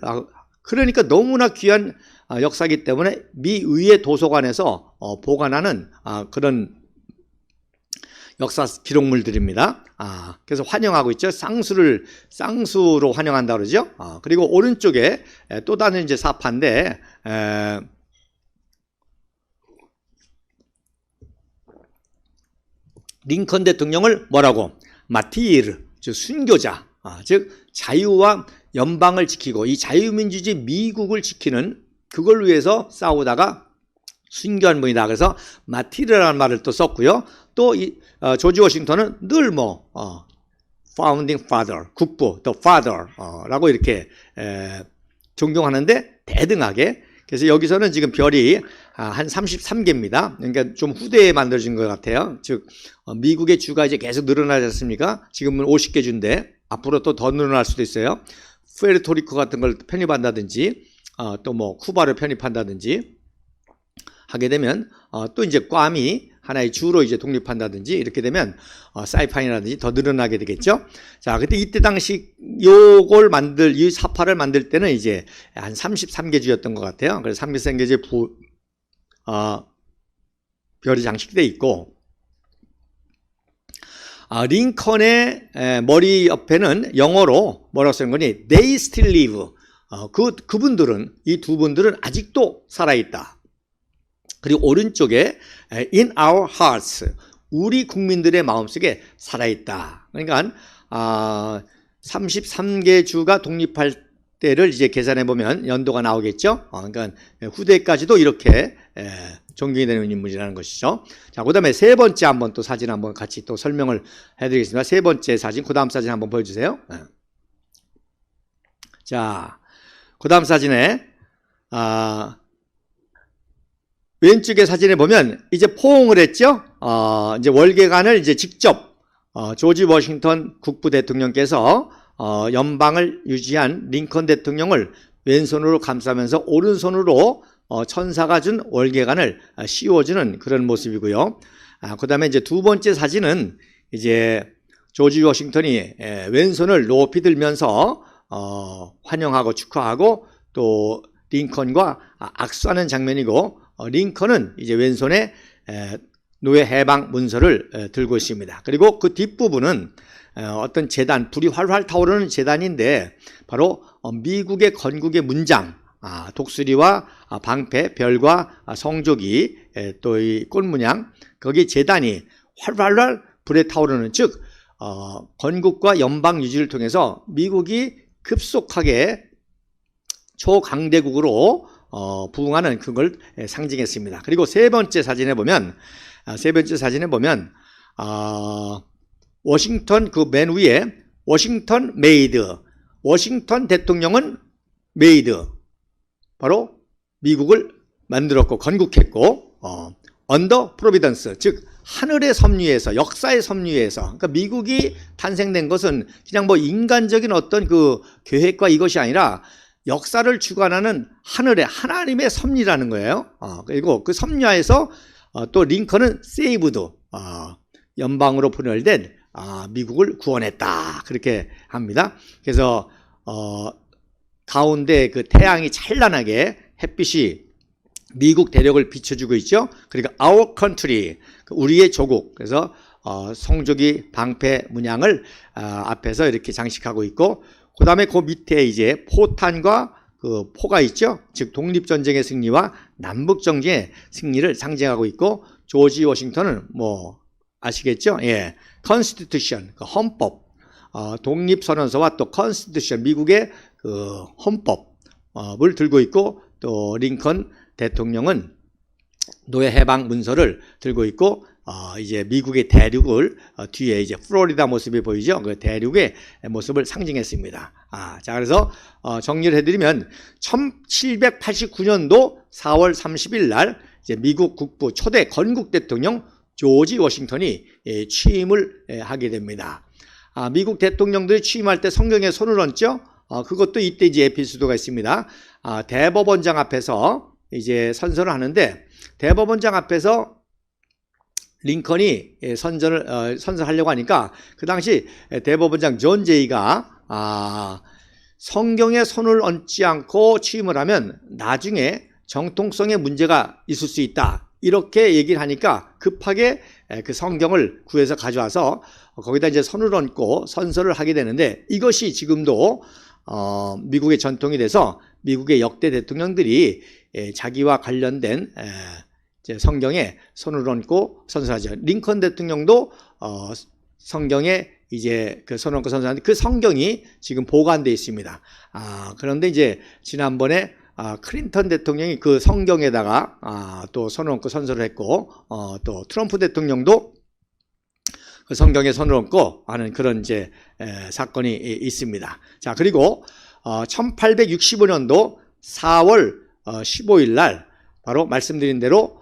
그러니까 너무나 귀한 역사이기 때문에 미 의회 도서관에서 보관하는 그런 역사 기록물들입니다. 그래서 환영하고 있죠. 쌍수로 환영한다 그러죠. 그리고 오른쪽에 또 다른 이제 사파인데, 링컨 대통령을 뭐라고? 마티르, 즉 순교자, 즉 자유와 연방을 지키고 이 자유민주주의 미국을 지키는 그걸 위해서 싸우다가 순교한 분이다. 그래서 마티르라는 말을 또 썼고요. 또 조지 워싱턴은 늘 founding father, 국부, the father 라고 이렇게 존경하는데 대등하게. 그래서 여기서는 지금 별이 한 33개입니다. 그러니까 좀 후대에 만들어진 것 같아요. 즉 미국의 주가 이제 계속 늘어나지 않습니까? 지금은 50개 주인데 앞으로 또 더 늘어날 수도 있어요. 푸에르토리코 같은 걸 편입한다든지 또 뭐 쿠바를 편입한다든지 하게 되면 또 이제 괌이 하나의 주로 이제 독립한다든지 이렇게 되면 사이판이라든지 더 늘어나게 되겠죠. 자, 그때 이때 당시 이 사파를 만들 때는 이제 한 33개 주였던 것 같아요. 그래서 33개 주에 별이 장식돼 있고, 링컨의 머리 옆에는 영어로 뭐라고 쓰는 거니? They still live. 그분들은, 이 두 분들은 아직도 살아있다. 그리고 오른쪽에 in our hearts, 우리 국민들의 마음속에 살아있다. 그러니까 33개 주가 독립할 때를 이제 계산해 보면 연도가 나오겠죠. 그러니까 후대까지도 이렇게 존경이 되는 인물이라는 것이죠. 자, 그다음에 세 번째 한번 또 사진 한번 같이 또 설명을 해드리겠습니다. 세 번째 사진, 그다음 사진 한번 보여주세요. 자, 그다음 사진에 왼쪽의 사진에 보면 이제 포옹을 했죠. 이제 월계관을 이제 직접 조지 워싱턴 국부 대통령께서 연방을 유지한 링컨 대통령을 왼손으로 감싸면서 오른손으로 천사가 준 월계관을 씌워주는 그런 모습이고요. 그 다음에 이제 두 번째 사진은 이제 조지 워싱턴이 왼손을 높이 들면서 환영하고 축하하고 또 링컨과 악수하는 장면이고, 링컨은 이제 왼손에 노예 해방 문서를 들고 있습니다. 그리고 그 뒷부분은 어떤 재단, 불이 활활 타오르는 재단인데 바로 미국의 건국의 문장, 독수리와 방패, 별과 성조기, 또 이 꽃문양, 거기 재단이 활활 불에 타오르는, 즉 건국과 연방 유지를 통해서 미국이 급속하게 초강대국으로 부흥하는 그걸 상징했습니다. 그리고 세 번째 사진에 보면 워싱턴 그 맨 위에 워싱턴 메이드, 워싱턴 대통령은 메이드, 바로 미국을 만들었고 건국했고, 언더 프로비던스, 즉 하늘의 섭리에서, 역사의 섭리에서, 그러니까 미국이 탄생된 것은 그냥 뭐 인간적인 어떤 그 계획과 이것이 아니라 역사를 주관하는 하나님의 섭리라는 거예요. 그리고 그 섭리하에서 또 링컨은 세이브드, 연방으로 분열된 미국을 구원했다, 그렇게 합니다. 그래서 가운데 그 태양이 찬란하게 햇빛이 미국 대륙을 비춰주고 있죠. 그러니까 our country, 우리의 조국. 그래서 성조기, 방패, 문양을 앞에서 이렇게 장식하고 있고, 그 다음에 그 밑에 이제 포탄과 그 포가 있죠. 즉 독립전쟁의 승리와 남북전쟁의 승리를 상징하고 있고, 조지 워싱턴은 뭐 아시겠죠? 예, Constitution, 그 헌법, 독립선언서와 또 Constitution, 미국의 그 헌법을 들고 있고, 또 링컨 대통령은 노예 해방 문서를 들고 있고, 이제 미국의 대륙을 뒤에 이제 플로리다 모습이 보이죠. 그 대륙의 모습을 상징했습니다. 자, 그래서 정리를 해드리면 1789년도 4월 30일 날 이제 미국 국부 초대 건국 대통령 조지 워싱턴이 취임을 하게 됩니다. 미국 대통령들이 취임할 때 성경에 손을 얹죠. 그것도 이때 이제 에피소드가 있습니다. 대법원장 앞에서 이제 선서를 하는데, 대법원장 앞에서 링컨이 선서하려고 하니까 그 당시 대법원장 존 제이가 성경에 손을 얹지 않고 취임을 하면 나중에 정통성에 문제가 있을 수 있다, 이렇게 얘기를 하니까 급하게 그 성경을 구해서 가져와서 거기다 이제 손을 얹고 선서를 하게 되는데, 이것이 지금도 미국의 전통이 돼서 미국의 역대 대통령들이 자기와 관련된 성경에 손을 얹고 선서하죠. 링컨 대통령도 성경에 이제 그 손을 얹고 선서하는데 그 성경이 지금 보관되어 있습니다. 그런데 이제 지난번에 클린턴 대통령이 그 성경에다가 또 손을 얹고 선서를 했고, 또 트럼프 대통령도 그 성경에 손을 얹고 하는 그런 이제 사건이 있습니다. 자, 그리고 1865년도 4월 15일 날 바로 말씀드린 대로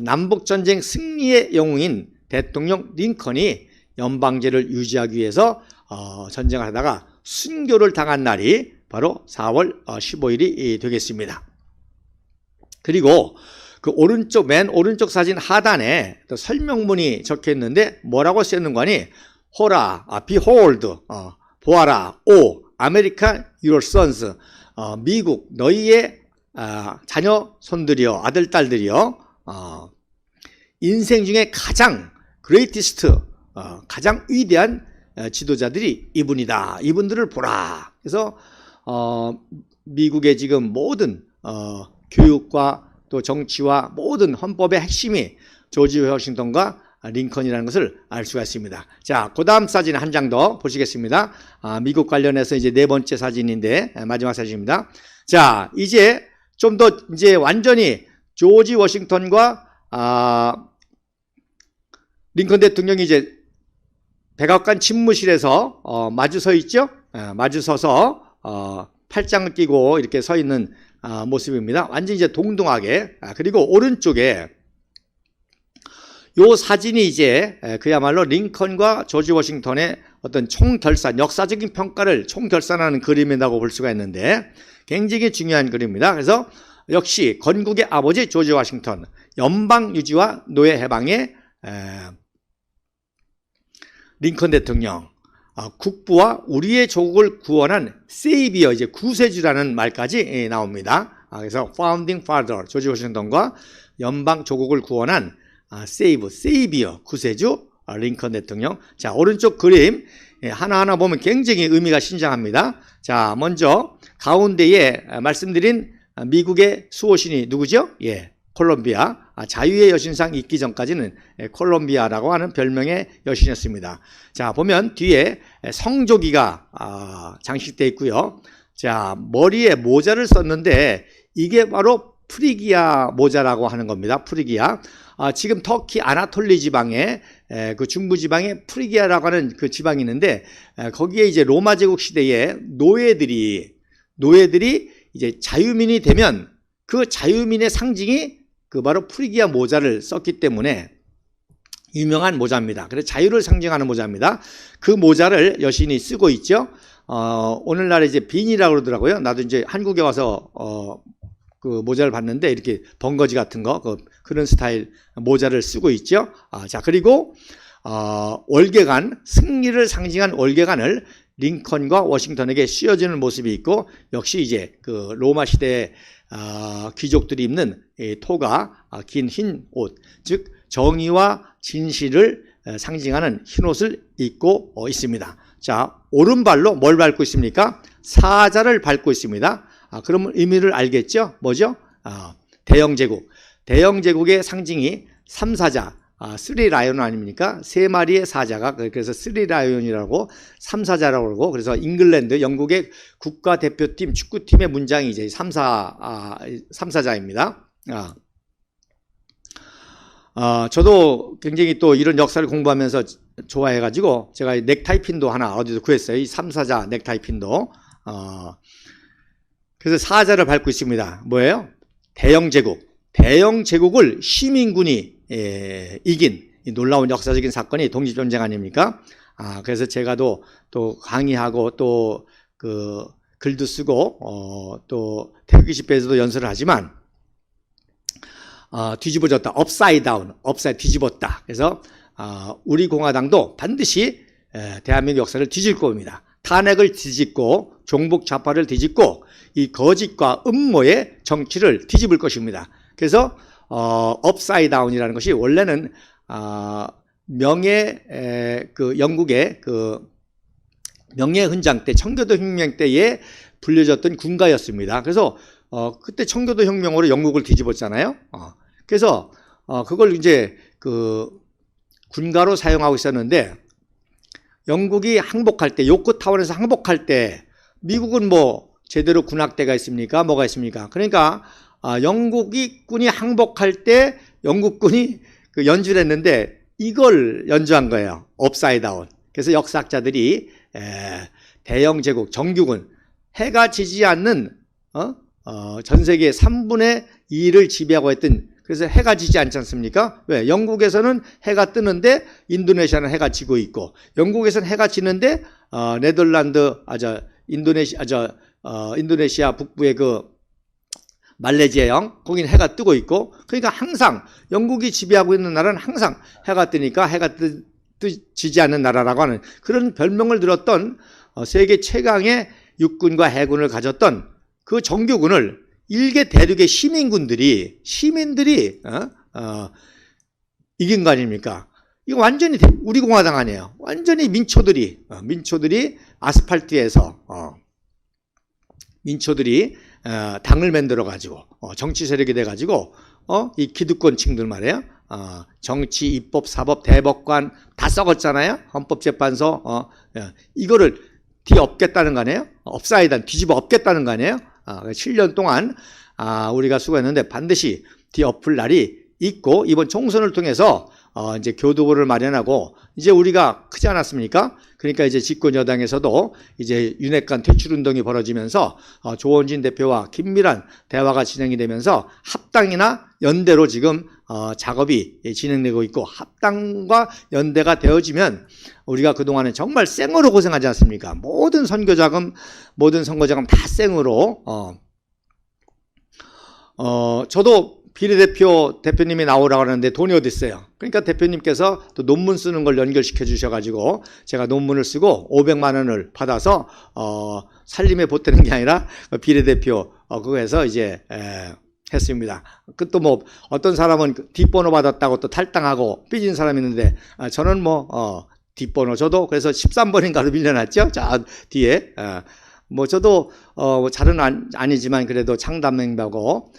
남북전쟁 승리의 영웅인 대통령 링컨이 연방제를 유지하기 위해서 전쟁을 하다가 순교를 당한 날이 바로 4월 15일이 되겠습니다. 그리고 그 맨 오른쪽 사진 하단에 또 설명문이 적혀 있는데 뭐라고 쓰였는 거니? 호라, behold, 보아라, 오, 아메리카, your sons, 미국, 너희의 자녀 손들이여, 아들, 딸들이여, 인생 중에 가장 greatest, 가장 위대한 지도자들이 이분이다. 이분들을 보라. 그래서 미국의 지금 모든 교육과 또 정치와 모든 헌법의 핵심이 조지 워싱턴과 링컨이라는 것을 알 수가 있습니다. 자, 그 다음 사진 한 장 더 보시겠습니다. 미국 관련해서 이제 네 번째 사진인데 마지막 사진입니다. 자, 이제 좀 더 이제 완전히 조지 워싱턴과 링컨 대통령이 이제 백악관 집무실에서 마주 서 있죠. 마주 서서 팔짱을 끼고 이렇게 서 있는 모습입니다. 완전히 이제 동등하게. 그리고 오른쪽에 요 사진이 이제 그야말로 링컨과 조지 워싱턴의 어떤 총결산, 역사적인 평가를 총결산하는 그림이라고 볼 수가 있는데 굉장히 중요한 그림입니다. 그래서 역시 건국의 아버지 조지 워싱턴, 연방 유지와 노예 해방의 링컨 대통령, 국부와 우리의 조국을 구원한 세이비어, 이제 구세주라는 말까지 나옵니다. 그래서 founding father 조지 워싱턴과 연방 조국을 구원한 세이비어, 구세주 링컨 대통령. 자, 오른쪽 그림 하나하나 보면 굉장히 의미가 신장합니다. 자, 먼저 가운데에 말씀드린 미국의 수호신이 누구죠? 예, 콜롬비아. 자유의 여신상 있기 전까지는 콜롬비아라고 하는 별명의 여신이었습니다. 자, 보면 뒤에 성조기가 장식되어 있고요. 자, 머리에 모자를 썼는데 이게 바로 프리기아 모자라고 하는 겁니다. 프리기아. 지금 터키 아나톨리 지방에 그 중부 지방에 프리기아라고 하는 그 지방이 있는데 거기에 이제 로마 제국 시대에 노예들이 이제 자유민이 되면 그 자유민의 상징이 그 바로 프리기아 모자를 썼기 때문에 유명한 모자입니다. 그래서 자유를 상징하는 모자입니다. 그 모자를 여신이 쓰고 있죠. 오늘날 이제 빈이라고 그러더라고요. 나도 이제 한국에 와서 그 모자를 봤는데 이렇게 번거지 같은 거 그런 스타일 모자를 쓰고 있죠. 자, 그리고 월계관, 승리를 상징한 월계관을 링컨과 워싱턴에게 씌워주는 모습이 있고 역시 이제 그 로마 시대의 귀족들이 입는 토가 긴 흰 옷, 즉 정의와 진실을 상징하는 흰 옷을 입고 있습니다. 자, 오른발로 뭘 밟고 있습니까? 사자를 밟고 있습니다. 그러면 의미를 알겠죠? 뭐죠? 대영제국. 대영제국의 상징이 삼사자, 쓰리라이온 아닙니까? 세 마리의 사자가, 그래서 쓰리라이온이라고 삼사자라고 그러고, 그래서 잉글랜드, 영국의 국가대표팀 축구팀의 문장이 이제 삼사자입니다. 저도 굉장히 또 이런 역사를 공부하면서 좋아해가지고, 제가 넥타이 핀도 하나 어디서 구했어요. 이 삼사자 넥타이 핀도. 그래서 사자를 밟고 있습니다. 뭐예요? 대영제국. 대영제국을 시민군이 이긴 이 놀라운 역사적인 사건이 독립전쟁 아닙니까? 그래서 제가 또 강의하고 또 그 글도 쓰고 또 태극기 집회에서도 연설을 하지만 뒤집어졌다. 업사이드 다운. 업사이드 뒤집었다. 그래서 우리 공화당도 반드시 대한민국 역사를 뒤질 겁니다. 탄핵을 뒤집고 종북 좌파를 뒤집고 이 거짓과 음모의 정치를 뒤집을 것입니다. 그래서 업사이드 다운이라는 것이 원래는 그 영국의 그 명예훈장 때 청교도 혁명 때에 불려졌던 군가였습니다. 그래서 그때 청교도 혁명으로 영국을 뒤집었잖아요. 그래서 그걸 이제 그 군가로 사용하고 있었는데 영국이 항복할 때, 요크타운에서 항복할 때 미국은 뭐 제대로 군악대가 있습니까? 뭐가 있습니까? 그러니까 영국이 군이 항복할 때 영국군이 그 연주를 했는데 이걸 연주한 거예요. 업사이드 아웃. 그래서 역사학자들이 대영 제국 정규군 해가 지지 않는 전 세계 3분의 2를 지배하고 했던, 그래서 해가 지지 않지 않습니까? 왜? 영국에서는 해가 뜨는데 인도네시아는 해가 지고 있고, 영국에서는 해가 지는데 네덜란드 인도네시아 북부의 그 말레이시아형 거기는 해가 뜨고 있고, 그러니까 항상 영국이 지배하고 있는 나라는 항상 해가 뜨니까 해가 지지 않는 나라라고 하는 그런 별명을 들었던 세계 최강의 육군과 해군을 가졌던 그 정규군을 일개 대륙의 시민들이 이긴 거 아닙니까? 이거 완전히 우리 공화당 아니에요. 완전히 민초들이 아스팔트에서 당을 만들어 가지고 정치 세력이 돼 가지고 이 기득권층들 말이에요. 정치, 입법, 사법, 대법관 다 썩었잖아요. 헌법재판소 이거를 뒤엎겠다는 거 아니에요? 업사이드 뒤집어 엎겠다는 거 아니에요? 7년 동안 우리가 수고했는데 반드시 뒤엎을 날이 있고, 이번 총선을 통해서 이제 교두보를 마련하고, 이제 우리가 크지 않았습니까? 그러니까 이제 집권 여당에서도 이제 윤핵관 퇴출운동이 벌어지면서 조원진 대표와 긴밀한 대화가 진행이 되면서 합당이나 연대로 지금 작업이 진행되고 있고, 합당과 연대가 되어지면 우리가 그동안은 정말 생으로 고생하지 않습니까? 모든 선거자금, 모든 선거자금 다 생으로 저도 비례대표님이 나오라고 하는데 돈이 어디 있어요? 그러니까 대표님께서 또 논문 쓰는 걸 연결시켜 주셔가지고 제가 논문을 쓰고 500만 원을 받아서 살림에 보태는 게 아니라 비례대표 그거에서 이제 했습니다. 그 또 뭐 어떤 사람은 뒷번호 받았다고 또 탈당하고 삐진 사람이 있는데 저는 뭐 뒷번호 저도 그래서 13번인가로 밀려났죠. 자 뒤에 뭐 저도 잘은 아니지만 그래도 창당 멤버고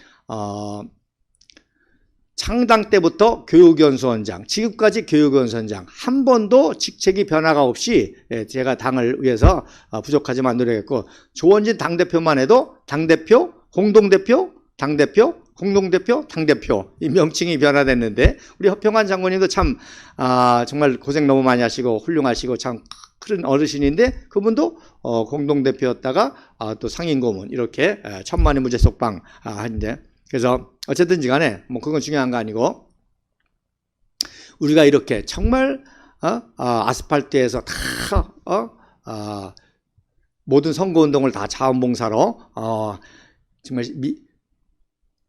창당 때부터 교육연수원장, 지금까지 교육연수원장 한 번도 직책이 변화가 없이 제가 당을 위해서 부족하지만 노력했고, 조원진 당대표만 해도 당대표, 공동대표, 당대표, 공동대표, 당대표 이 명칭이 변화됐는데, 우리 허평환 장관님도 참 정말 고생 너무 많이 하시고 훌륭하시고 참 큰 어르신인데 그분도 공동대표였다가 또 상임고문 이렇게 천만의 무죄 속방 하는데, 그래서 어쨌든지 간에 뭐 그건 중요한 거 아니고, 우리가 이렇게 정말 아스팔트에서 다 모든 선거운동을 다 자원봉사로 정말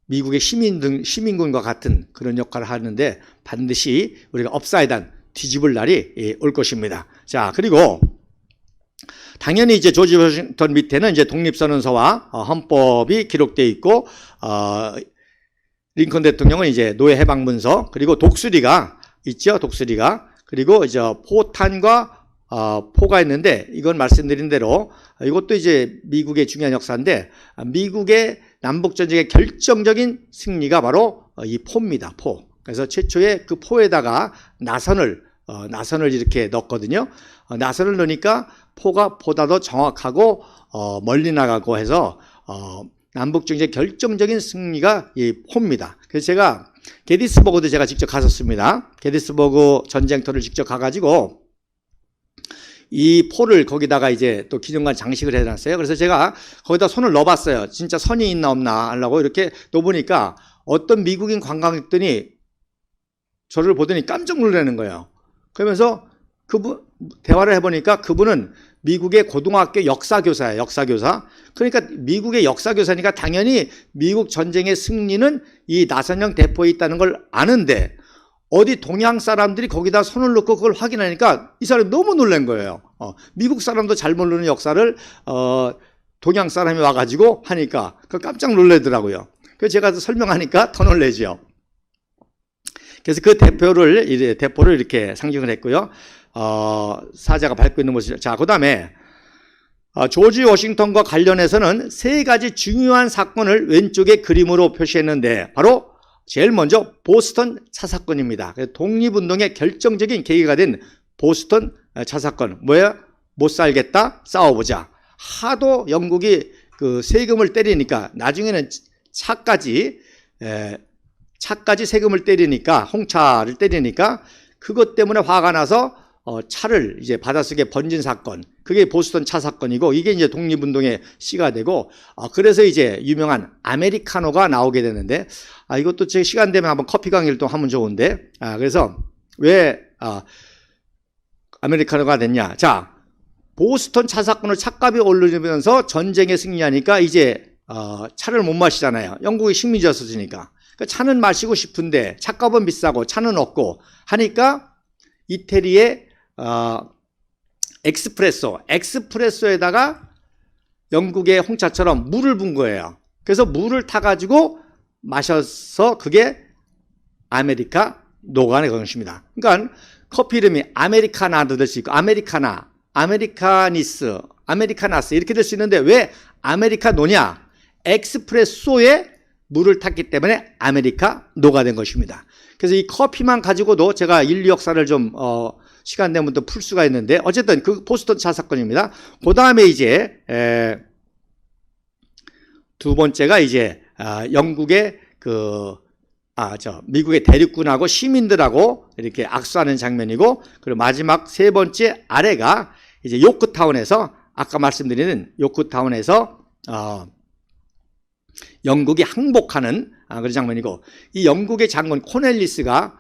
미국의 시민군과 같은 그런 역할을 하는데 반드시 우리가 업사이드 뒤집을 날이 올 것입니다. 자, 그리고 당연히 이제 조지 워싱턴 밑에는 이제 독립선언서와 헌법이 기록되어 있고, 링컨 대통령은 이제 노예 해방문서, 그리고 독수리가 있죠, 독수리가. 그리고 이제 포탄과 포가 있는데, 이건 말씀드린 대로 이것도 이제 미국의 중요한 역사인데, 미국의 남북전쟁의 결정적인 승리가 바로 이 포입니다, 포. 그래서 최초에 그 포에다가 나선을 이렇게 넣었거든요. 나선을 넣으니까 포가 보다 더 정확하고 멀리 나가고 해서 남북전쟁의 결정적인 승리가 이 포입니다. 그래서 제가 게티스버그도 제가 직접 갔었습니다. 게티스버그 전쟁터를 직접 가가지고 이 포를 거기다가 이제 또 기념관 장식을 해놨어요. 그래서 제가 거기다 손을 넣어봤어요. 진짜 선이 있나 없나 하려고 이렇게 넣어보니까 어떤 미국인 관광객들이 저를 보더니 깜짝 놀라는 거예요. 그러면서 대화를 해보니까 그분은 미국의 고등학교 역사교사예요. 역사교사. 그러니까 미국의 역사교사니까 당연히 미국 전쟁의 승리는 이 나선형 대포에 있다는 걸 아는데, 어디 동양 사람들이 거기다 손을 넣고 그걸 확인하니까 이 사람이 너무 놀란 거예요. 미국 사람도 잘 모르는 역사를 동양 사람이 와가지고 하니까 깜짝 놀라더라고요. 그래서 제가 설명하니까 더 놀라죠. 그래서 그 대포를 이렇게 상징을 했고요. 사자가 밟고 있는 모습. 자, 그 다음에 조지 워싱턴과 관련해서는 세 가지 중요한 사건을 왼쪽에 그림으로 표시했는데, 바로 제일 먼저 보스턴 차 사건입니다. 독립운동의 결정적인 계기가 된 보스턴 차 사건. 뭐야? 못 살겠다, 싸워보자. 하도 영국이 그 세금을 때리니까 나중에는 차까지 세금을 때리니까 홍차를 때리니까 그것 때문에 화가 나서 차를 이제 바닷속에 번진 사건, 그게 보스턴 차 사건이고, 이게 이제 독립운동의 시가 되고, 그래서 이제 유명한 아메리카노가 나오게 되는데, 이것도 제 시간 되면 한번 커피 강의를 또 하면 좋은데, 그래서 왜 아메리카노가 됐냐? 자, 보스턴 차 사건으로 차값이 오르면서 전쟁에 승리하니까 이제 차를 못 마시잖아요. 영국이 식민지였으니까. 그러니까 차는 마시고 싶은데 차값은 비싸고 차는 없고 하니까 이태리의 엑스프레소에다가 영국의 홍차처럼 물을 분 거예요. 그래서 물을 타가지고 마셔서 그게 아메리카노가 된 것입니다. 그러니까 커피 이름이 아메리카나도 될 수 있고 아메리카나, 아메리카니스, 아메리카나스 이렇게 될 수 있는데 왜 아메리카노냐? 엑스프레소에 물을 탔기 때문에 아메리카노가 된 것입니다. 그래서 이 커피만 가지고도 제가 인류 역사를 좀 시간 되면 또 풀 수가 있는데 어쨌든 그 보스턴 차 사건입니다. 그 다음에 이제 두 번째가 이제 영국의 미국의 대륙군하고 시민들하고 이렇게 악수하는 장면이고, 그리고 마지막 세 번째 아래가 이제 요크타운에서 아까 말씀드리는 요크타운에서 영국이 항복하는 그런 장면이고, 이 영국의 장군 코넬리스가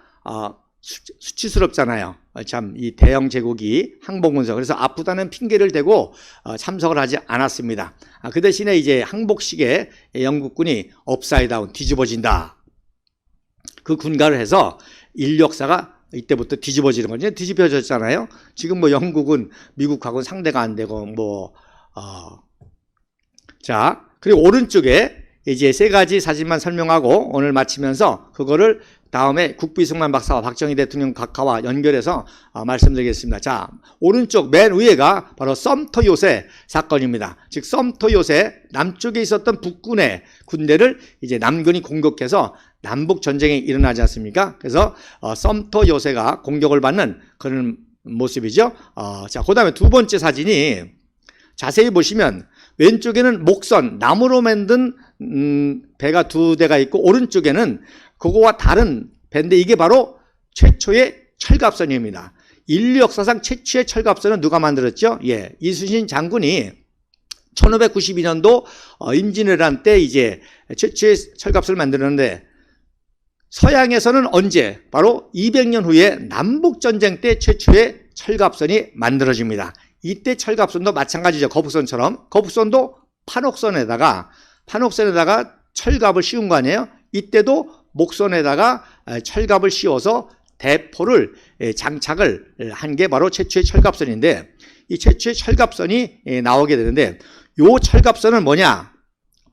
수치스럽잖아요. 참 이 대영 제국이 항복문서, 그래서 아프다는 핑계를 대고 참석을 하지 않았습니다. 그 대신에 이제 항복식에 영국군이 업사이드 다운 뒤집어진다, 그 군가를 해서 인류 역사가 이때부터 뒤집어지는 거죠. 뒤집어졌잖아요. 지금 뭐 영국은 미국하고는 상대가 안 되고 자, 그리고 오른쪽에 이제 세 가지 사진만 설명하고 오늘 마치면서 그거를 다음에 국부이승만 박사와 박정희 대통령 각하와 연결해서 말씀드리겠습니다. 자, 오른쪽 맨 위에가 바로 썸터 요새 사건입니다. 즉 썸터 요새 남쪽에 있었던 북군의 군대를 이제 남군이 공격해서 남북 전쟁이 일어나지 않습니까? 그래서 썸터 요새가 공격을 받는 그런 모습이죠. 자, 그다음에 두 번째 사진이 자세히 보시면 왼쪽에는 목선, 나무로 만든 배가 두 대가 있고, 오른쪽에는 그거와 다른 배인데 이게 바로 최초의 철갑선입니다. 인류 역사상 최초의 철갑선은 누가 만들었죠? 이순신 장군이 1592년도 임진왜란 때 이제 최초의 철갑선을 만들었는데, 서양에서는 언제? 바로 200년 후에 남북전쟁 때 최초의 철갑선이 만들어집니다. 이때 철갑선도 마찬가지죠. 거북선처럼. 거북선도 판옥선에다가 철갑을 씌운 거 아니에요? 이때도 목선에다가 철갑을 씌워서 대포를 장착을 한 게 바로 최초의 철갑선인데, 이 최초의 철갑선이 나오게 되는데, 요 철갑선은 뭐냐?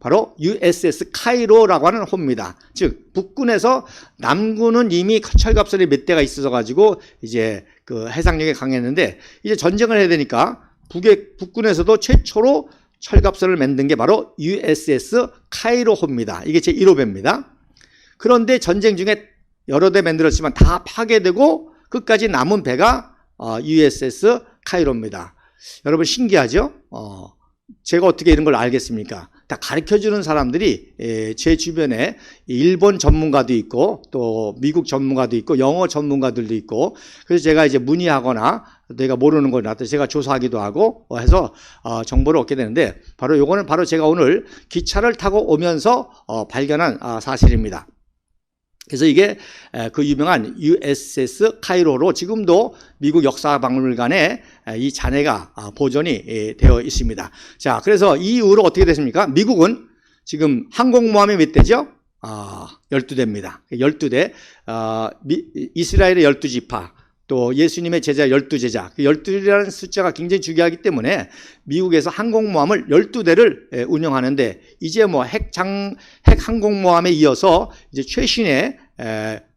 바로 USS 카이로라고 하는 호입니다. 즉 북군에서 남군은 이미 철갑선이 몇 대가 있어서 가지고 이제 그 해상력이 강했는데, 이제 전쟁을 해야 되니까 북군에서도 최초로 철갑선을 만든 게 바로 USS 카이로호입니다. 이게 제 1호배입니다. 그런데 전쟁 중에 여러 대 만들었지만 다 파괴되고 끝까지 남은 배가 USS 카이로입니다. 여러분 신기하죠? 제가 어떻게 이런 걸 알겠습니까? 다 가르쳐주는 사람들이 제 주변에 일본 전문가도 있고 또 미국 전문가도 있고 영어 전문가들도 있고, 그래서 제가 이제 문의하거나 내가 모르는 걸 나한테 제가 조사하기도 하고 해서 정보를 얻게 되는데, 바로 요거는 바로 제가 오늘 기차를 타고 오면서 발견한 사실입니다. 그래서 이게 그 유명한 USS 카이로로 지금도 미국 역사박물관에 이 잔해가 보존이 되어 있습니다. 자, 그래서 이 이후로 어떻게 됐습니까? 미국은 지금 항공모함이 몇 대죠? 12대입니다. 12대. 이스라엘의 12지파, 또 예수님의 제자 12제자. 12라는 숫자가 굉장히 중요하기 때문에 미국에서 항공모함을 12대를 운영하는데, 이제 뭐 핵 항공모함에 이어서 이제 최신의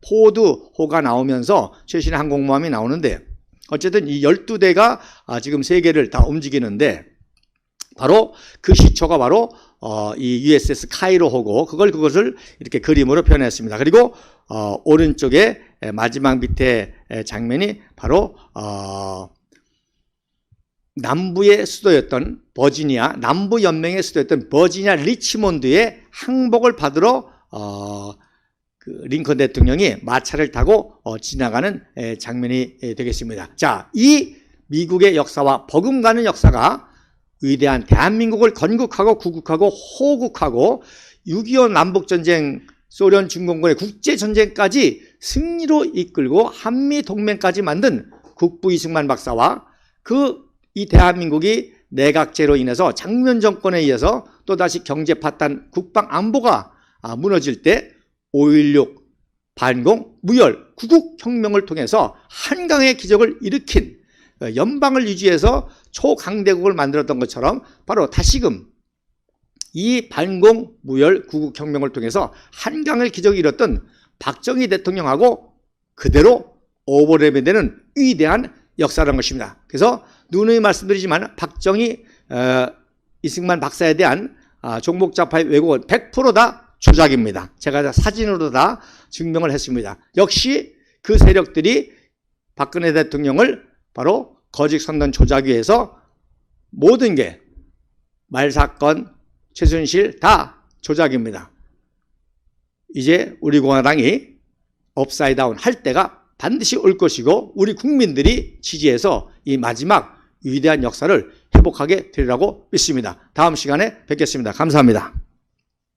포드호가 나오면서 최신의 항공모함이 나오는데, 어쨌든 이 12대가 지금 세계를 다 움직이는데, 바로 그 시초가 바로 이 USS 카이로호고, 그것을 이렇게 그림으로 표현했습니다. 그리고 오른쪽에 마지막 밑에 장면이 바로 남부의 수도였던 버지니아, 남부 연맹의 수도였던 버지니아 리치몬드의 항복을 받으러 링컨 대통령이 마차를 타고 지나가는 장면이 되겠습니다. 자, 이 미국의 역사와 버금가는 역사가 위대한 대한민국을 건국하고 구국하고 호국하고 6.25 남북전쟁, 소련 중공군의 국제전쟁까지 승리로 이끌고 한미동맹까지 만든 국부 이승만 박사와 이 대한민국이 내각제로 인해서 장면 정권에 의해서 또다시 경제 파탄, 국방 안보가 무너질 때 5.16 반공, 무혈, 구국혁명을 통해서 한강의 기적을 일으킨 연방을 유지해서 초강대국을 만들었던 것처럼 바로 다시금 이 반공, 무혈, 구국혁명을 통해서 한강의 기적을 이뤘던 박정희 대통령하고 그대로 오버랩이 되는 위대한 역사라는 것입니다. 그래서 누누이 말씀드리지만 박정희, 이승만 박사에 대한 종북좌파의 왜곡은 100% 다 조작입니다. 제가 사진으로 다 증명을 했습니다. 역시 그 세력들이 박근혜 대통령을 바로 거짓 선전 조작 위해서 모든 게 말사건, 최순실 다 조작입니다. 이제 우리 공화당이 업사이드 다운 할 때가 반드시 올 것이고 우리 국민들이 지지해서 이 마지막 위대한 역사를 회복하게 되리라고 믿습니다. 다음 시간에 뵙겠습니다. 감사합니다.